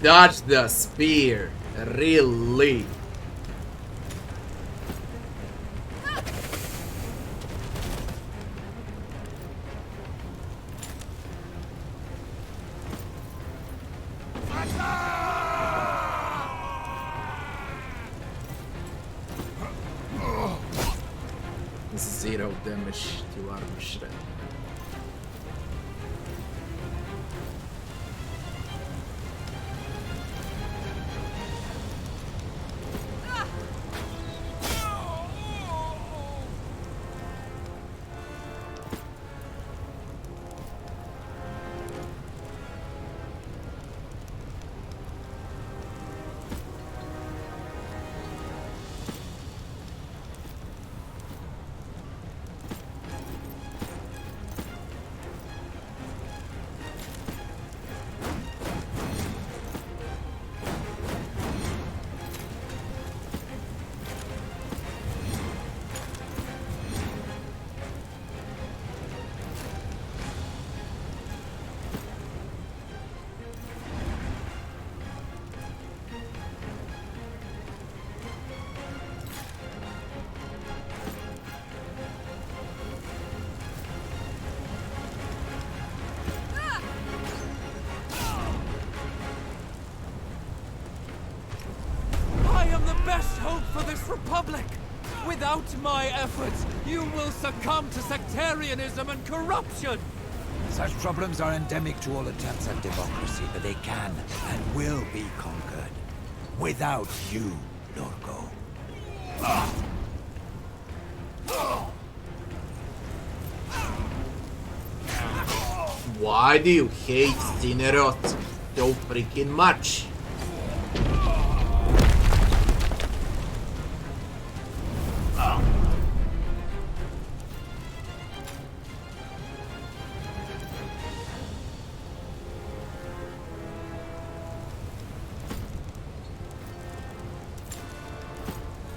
Dodge the spear, really. Zero damage to armor shred. for this republic. Without my efforts, you will succumb to sectarianism and corruption. Such problems are endemic to all attempts at democracy, but they can and will be conquered. Without you, Lorco. Why do you hate Cinerot so freaking much?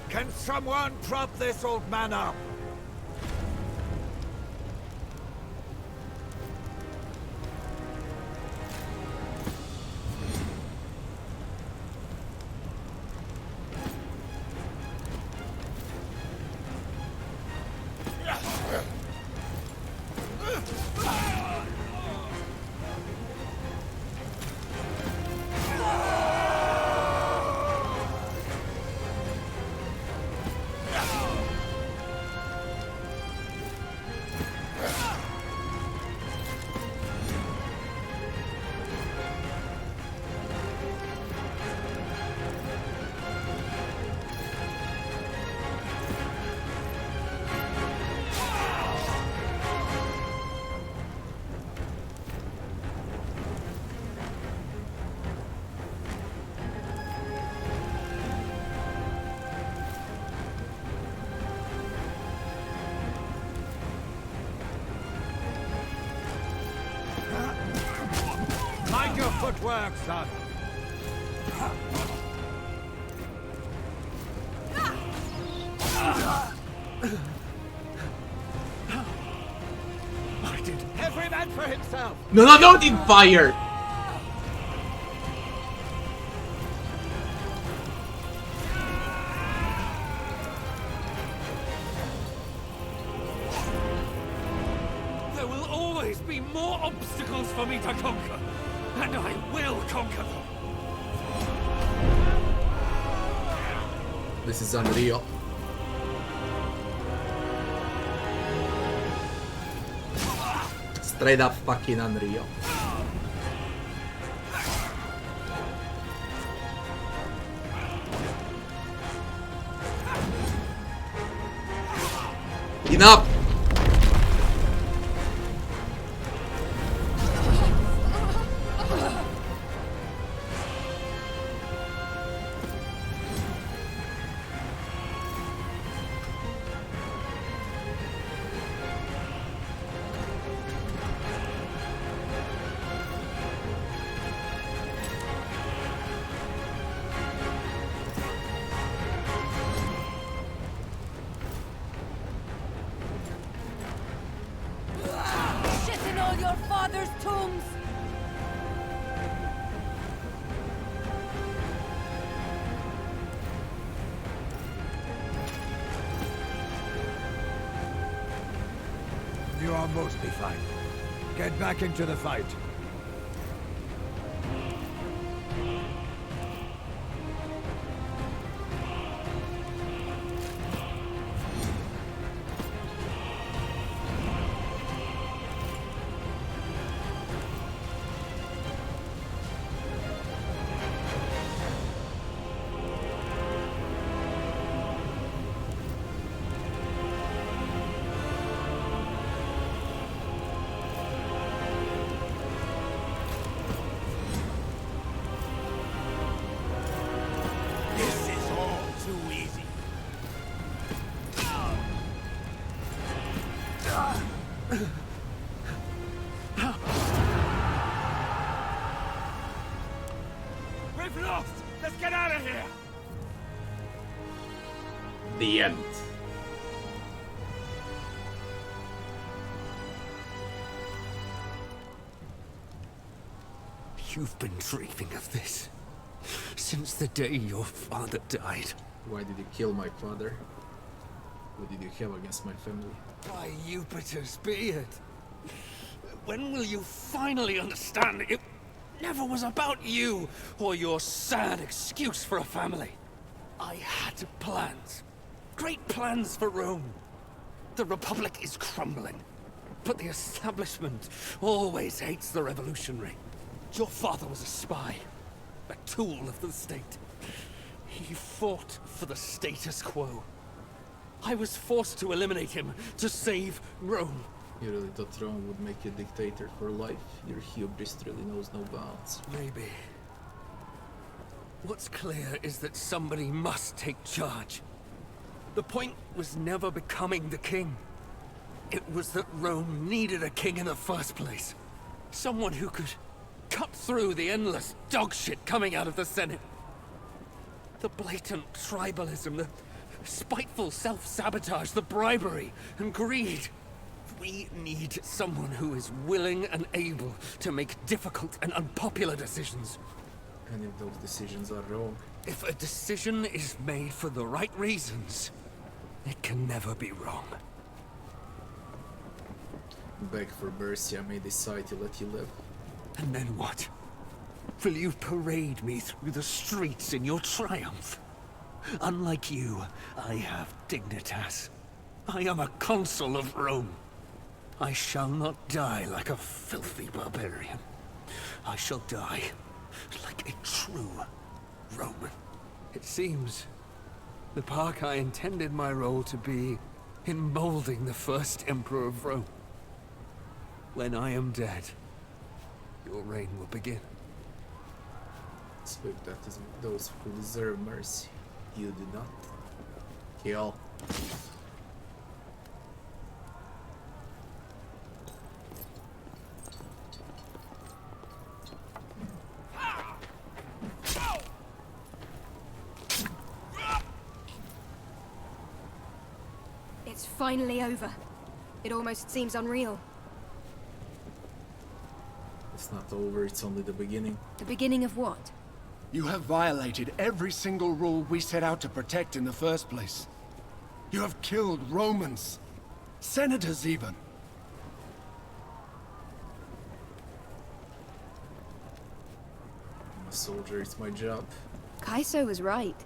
Can someone prop this old man up? Mind your footwork, son. Every man for himself. No, don't in fire! There will always be more obstacles for me to conquer, and I will conquer them. This is unreal. Straight up fucking unreal. Enough! Shit in all your father's tombs! You are mostly fine. Get back into the fight. This is all too easy. We've lost! Let's get out of here! The end. You've been dreaming of this since the day your father died. Why did you kill my father? What did you have against my family? By Jupiter's beard. When will you finally understand it never was about you or your sad excuse for a family? I had plans. Great plans for Rome. The Republic is crumbling. But the establishment always hates the revolutionary. Your father was a spy. A tool of the state. He fought for the status quo. I was forced to eliminate him to save Rome. You really thought Rome would make you dictator for life? Your hubris really knows no bounds. Maybe. What's clear is that somebody must take charge. The point was never becoming the king. It was that Rome needed a king in the first place. Someone who could cut through the endless dogshit coming out of the Senate. The blatant tribalism, the spiteful self-sabotage, the bribery and greed. We need someone who is willing and able to make difficult and unpopular decisions. And if those decisions are wrong? If a decision is made for the right reasons, it can never be wrong. Beg for mercy, I may decide to let you live. And then what? Will you parade me through the streets in your triumph? Unlike you, I have dignitas. I am a consul of Rome. I shall not die like a filthy barbarian. I shall die like a true Roman. It seems the part I intended my role to be in molding the first emperor of Rome. When I am dead, your reign will begin. Speak that is those who deserve mercy. You do not. Kill. It's finally over. It almost seems unreal. It's not over, it's only the beginning. The beginning of what? You have violated every single rule we set out to protect in the first place. You have killed Romans. Senators, even. I'm a soldier, it's my job. Kaiso was right.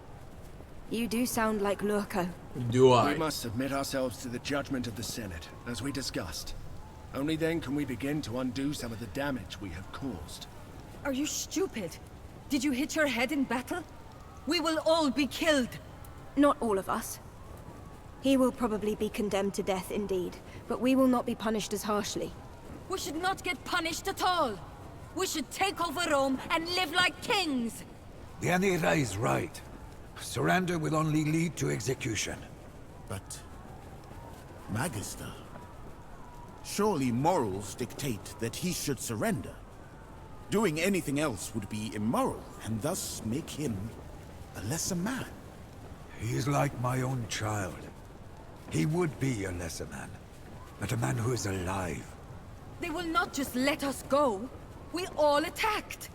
You do sound like Lurko. Do I? We must submit ourselves to the judgment of the Senate, as we discussed. Only then can we begin to undo some of the damage we have caused. Are you stupid? Did you hit your head in battle? We will all be killed. Not all of us. He will probably be condemned to death indeed, but we will not be punished as harshly. We should not get punished at all. We should take over Rome and live like kings. The Anira is right. Surrender will only lead to execution. But, Magister, surely morals dictate that he should surrender. Doing anything else would be immoral, and thus make him a lesser man. He is like my own child. He would be a lesser man, but a man who is alive. They will not just let us go. We all attacked.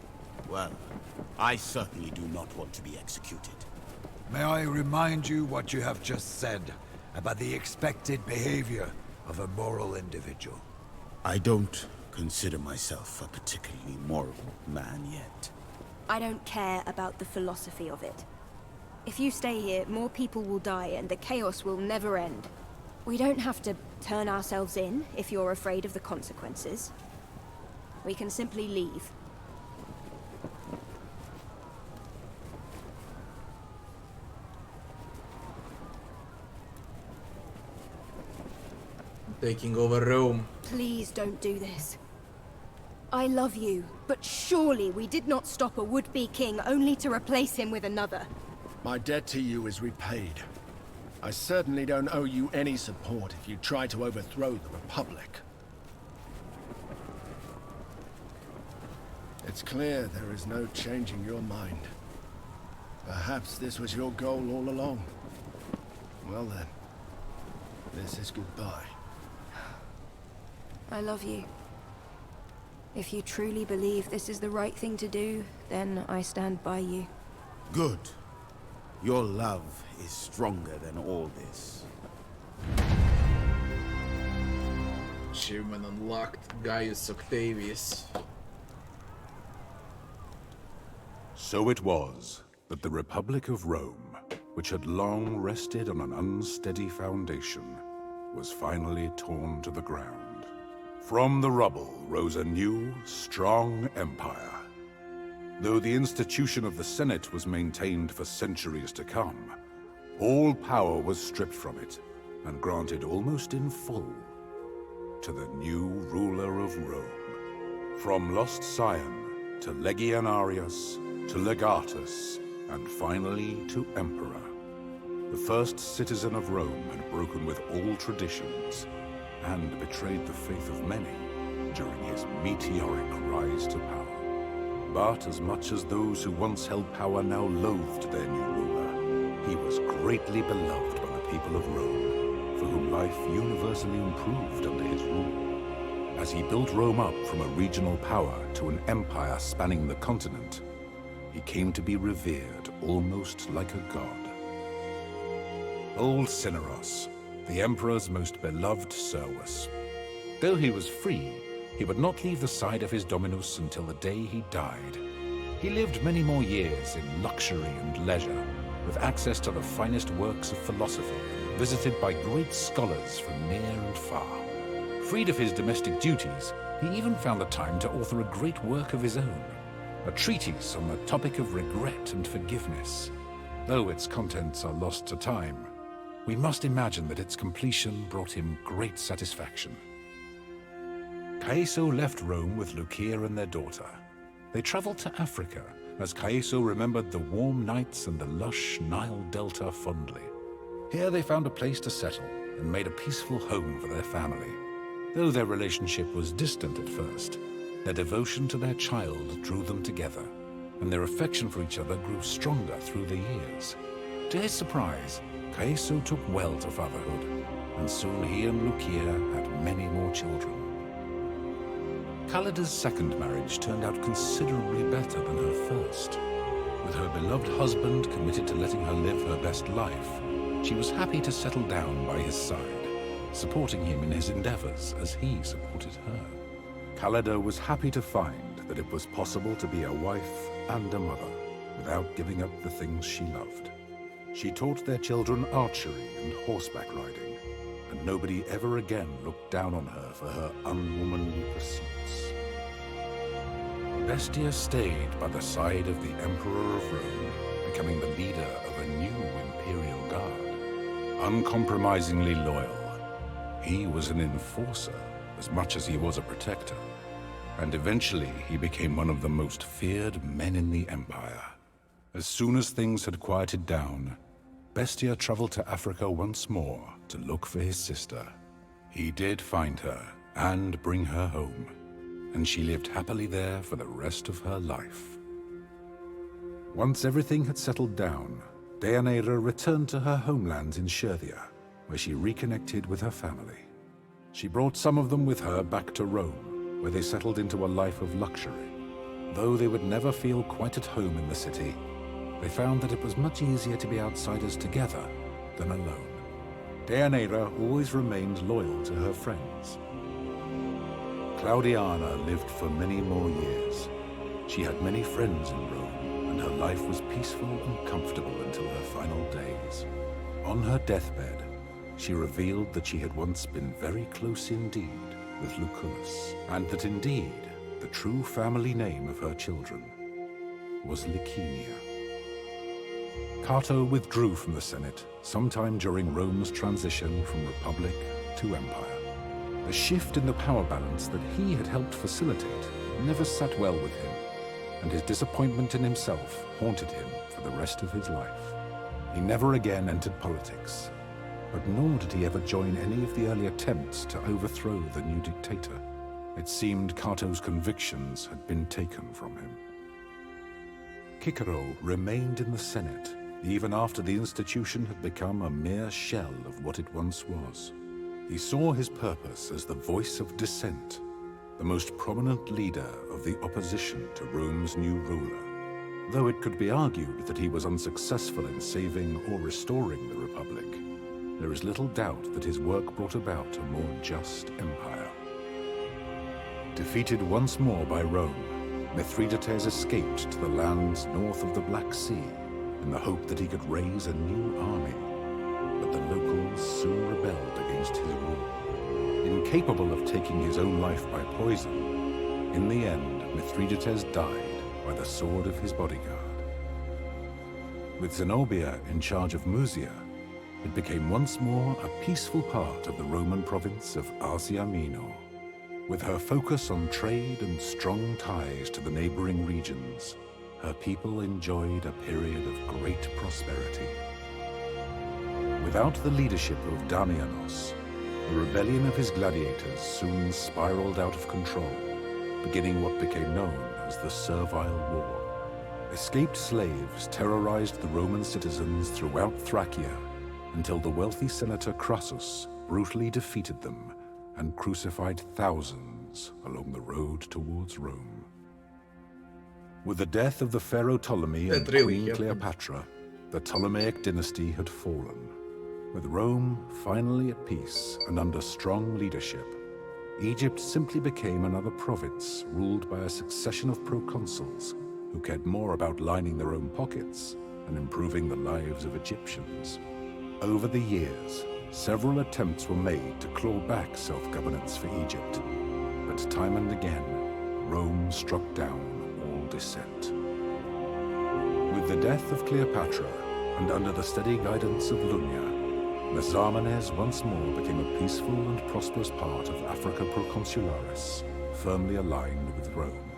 Well, I certainly do not want to be executed. May I remind you what you have just said about the expected behavior of a moral individual? I don't consider myself a particularly moral man yet. I don't care about the philosophy of it. If you stay here, more people will die and the chaos will never end. We don't have to turn ourselves in if you're afraid of the consequences. We can simply leave. Taking over Rome. Please don't do this. I love you, but surely we did not stop a would-be king only to replace him with another. My debt to you is repaid. I certainly don't owe you any support if you try to overthrow the Republic. It's clear there is no changing your mind. Perhaps this was your goal all along. Well then, this is goodbye. I love you. If you truly believe this is the right thing to do, then I stand by you. Good. Your love is stronger than all this. Achievement unlocked. Gaius Octavius. So it was that the Republic of Rome, which had long rested on an unsteady foundation, was finally torn to the ground. From the rubble rose a new, strong empire. Though the institution of the Senate was maintained for centuries to come, all power was stripped from it and granted almost in full to the new ruler of Rome. From lost scion to legionarius to legatus and finally to emperor. The first citizen of Rome had broken with all traditions and betrayed the faith of many during his meteoric rise to power. But as much as those who once held power now loathed their new ruler, he was greatly beloved by the people of Rome, for whom life universally improved under his rule. As he built Rome up from a regional power to an empire spanning the continent, he came to be revered almost like a god. Old Cineros, the emperor's most beloved Servus. Though he was free, he would not leave the side of his dominus until the day he died. He lived many more years in luxury and leisure, with access to the finest works of philosophy, and visited by great scholars from near and far. Freed of his domestic duties, he even found the time to author a great work of his own, a treatise on the topic of regret and forgiveness. Though its contents are lost to time, we must imagine that its completion brought him great satisfaction. Caeso left Rome with Lucia and their daughter. They traveled to Africa, as Caeso remembered the warm nights and the lush Nile Delta fondly. Here they found a place to settle and made a peaceful home for their family. Though their relationship was distant at first, their devotion to their child drew them together, and their affection for each other grew stronger through the years. To his surprise, Caeso took well to fatherhood, and soon he and Lucia had many more children. Callida's second marriage turned out considerably better than her first. With her beloved husband committed to letting her live her best life, she was happy to settle down by his side, supporting him in his endeavors as he supported her. Callida was happy to find that it was possible to be a wife and a mother without giving up the things she loved. She taught their children archery and horseback riding, and nobody ever again looked down on her for her unwomanly pursuits. Bestia stayed by the side of the Emperor of Rome, becoming the leader of a new imperial guard. Uncompromisingly loyal, he was an enforcer as much as he was a protector, and eventually he became one of the most feared men in the Empire. As soon as things had quieted down, Bestia traveled to Africa once more to look for his sister. He did find her and bring her home, and she lived happily there for the rest of her life. Once everything had settled down, Deianira returned to her homelands in Scythia, where she reconnected with her family. She brought some of them with her back to Rome, where they settled into a life of luxury. Though they would never feel quite at home in the city, they found that it was much easier to be outsiders together than alone. Deianira always remained loyal to her friends. Claudiana lived for many more years. She had many friends in Rome, and her life was peaceful and comfortable until her final days. On her deathbed, she revealed that she had once been very close indeed with Lucullus, and that indeed the true family name of her children was Licenia. Cato withdrew from the Senate sometime during Rome's transition from Republic to Empire. The shift in the power balance that he had helped facilitate never sat well with him, and his disappointment in himself haunted him for the rest of his life. He never again entered politics, but nor did he ever join any of the early attempts to overthrow the new dictator. It seemed Cato's convictions had been taken from him. Cicero remained in the Senate, even after the institution had become a mere shell of what it once was. He saw his purpose as the voice of dissent, the most prominent leader of the opposition to Rome's new ruler. Though it could be argued that he was unsuccessful in saving or restoring the Republic, there is little doubt that his work brought about a more just empire. Defeated once more by Rome, Mithridates escaped to the lands north of the Black Sea in the hope that he could raise a new army. But the locals soon rebelled against his rule. Incapable of taking his own life by poison, in the end, Mithridates died by the sword of his bodyguard. With Zenobia in charge of Musia, it became once more a peaceful part of the Roman province of Asia Minor. With her focus on trade and strong ties to the neighboring regions, her people enjoyed a period of great prosperity. Without the leadership of Damianos, the rebellion of his gladiators soon spiraled out of control, beginning what became known as the Servile War. Escaped slaves terrorized the Roman citizens throughout Thracia until the wealthy senator Crassus brutally defeated them and crucified thousands along the road towards Rome. With the death of the pharaoh Ptolemy and Queen Cleopatra, the Ptolemaic dynasty had fallen. With Rome finally at peace and under strong leadership, Egypt simply became another province ruled by a succession of proconsuls who cared more about lining their own pockets and improving the lives of Egyptians. Over the years, several attempts were made to claw back self-governance for Egypt, but time and again, Rome struck down all dissent. With the death of Cleopatra, and under the steady guidance of Lunya, Mesomenes once more became a peaceful and prosperous part of Africa Proconsularis, firmly aligned with Rome.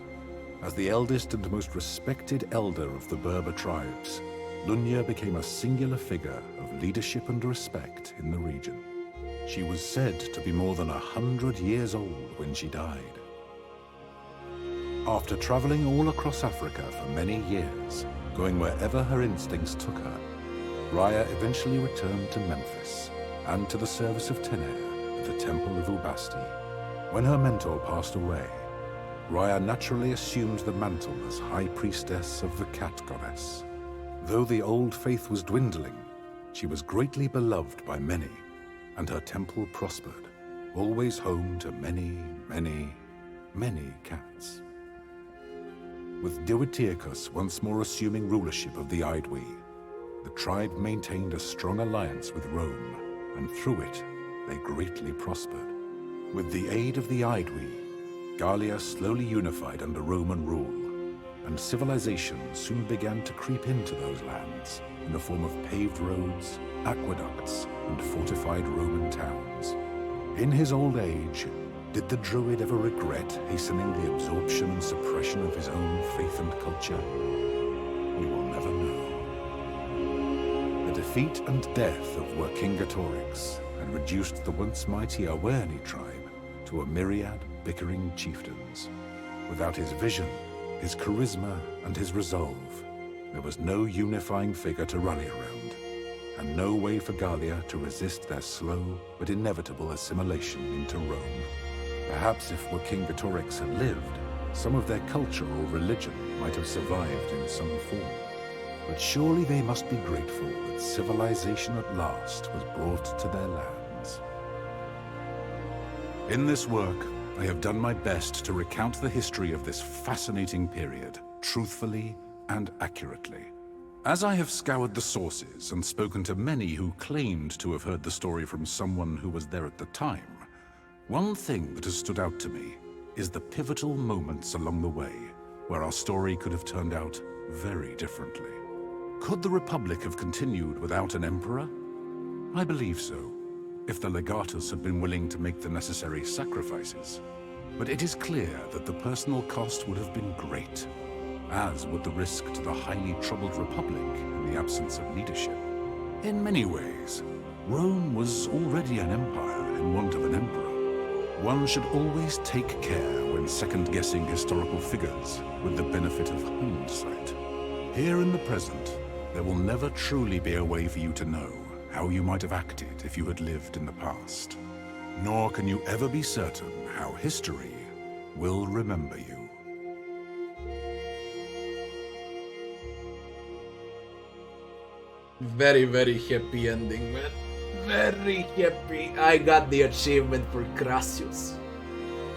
As the eldest and most respected elder of the Berber tribes, Lunya became a singular figure of leadership and respect in the region. She was said to be more than 100 years old when she died. After traveling all across Africa for many years, going wherever her instincts took her, Raya eventually returned to Memphis and to the service of Tener at the Temple of Ubasti. When her mentor passed away, Raya naturally assumed the mantle as High Priestess of the Cat Goddess. Though the old faith was dwindling, she was greatly beloved by many, and her temple prospered, always home to many, many, many cats. With Dioteuchus once more assuming rulership of the Aedui, the tribe maintained a strong alliance with Rome, and through it, they greatly prospered. With the aid of the Aedui, Gallia slowly unified under Roman rule, and civilization soon began to creep into those lands in the form of paved roads, aqueducts, and fortified Roman towns. In his old age, did the Druid ever regret hastening the absorption and suppression of his own faith and culture? We will never know. The defeat and death of Vercingetorix had reduced the once mighty Awerni tribe to a myriad bickering chieftains. Without his vision, his charisma, and his resolve, there was no unifying figure to rally around, and no way for Gallia to resist their slow but inevitable assimilation into Rome. Perhaps if Vercingetorix had lived, some of their culture or religion might have survived in some form. But surely they must be grateful that civilization at last was brought to their lands. In this work, I have done my best to recount the history of this fascinating period, truthfully and accurately. As I have scoured the sources and spoken to many who claimed to have heard the story from someone who was there at the time, one thing that has stood out to me is the pivotal moments along the way where our story could have turned out very differently. Could the Republic have continued without an emperor? I believe so, if the Legatus had been willing to make the necessary sacrifices. But it is clear that the personal cost would have been great, as would the risk to the highly troubled Republic in the absence of leadership. In many ways, Rome was already an empire in want of an emperor. One should always take care when second-guessing historical figures with the benefit of hindsight. Here in the present, there will never truly be a way for you to know how you might have acted if you had lived in the past. Nor can you ever be certain how history will remember you. Very, very happy ending, man. Very happy. I got the achievement for Crassus.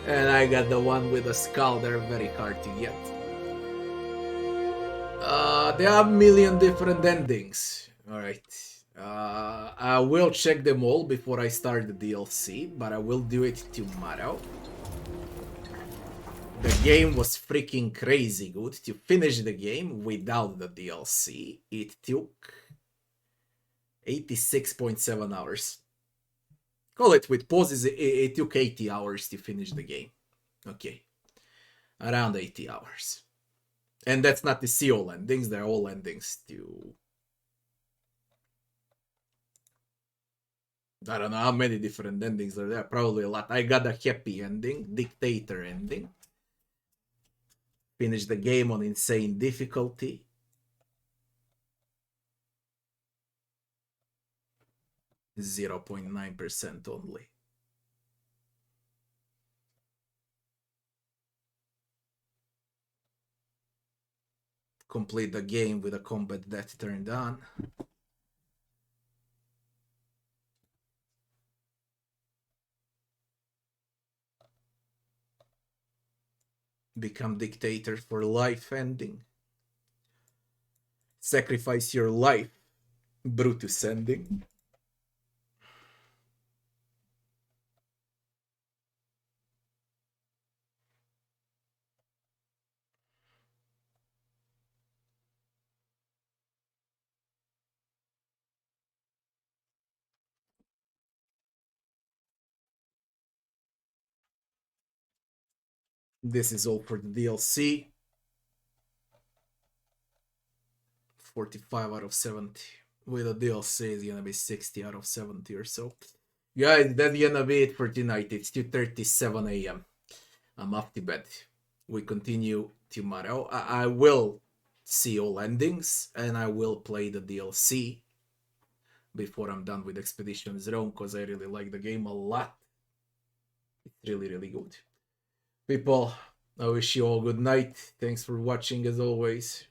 And I got the one with the skull. They're very hard to get. There are a million different endings. Alright. I will check them all before I start the DLC, but I will do it tomorrow. The game was freaking crazy good. To finish the game without the DLC, it took 86.7 hours. Call it with pauses, it took 80 hours to finish the game. Okay. Around 80 hours. And that's not the CO endings, they're all endings to... I don't know how many different endings are there, probably a lot. I got a happy ending, dictator ending. Finish the game on insane difficulty. .9% only. Complete the game with a combat death turned on. Become dictator for life ending. Sacrifice your life. Brutus ending. This is all for the DLC. 45 out of 70. With the DLC, it's gonna be 60 out of 70 or so. Guys, that's gonna be it for tonight. It's 2:37 AM. I'm off to bed. We continue tomorrow. I will see all endings, and I will play the DLC before I'm done with Expeditions Rome, because I really like the game a lot. It's really, really good. People, I wish you all good night. Thanks for watching as always.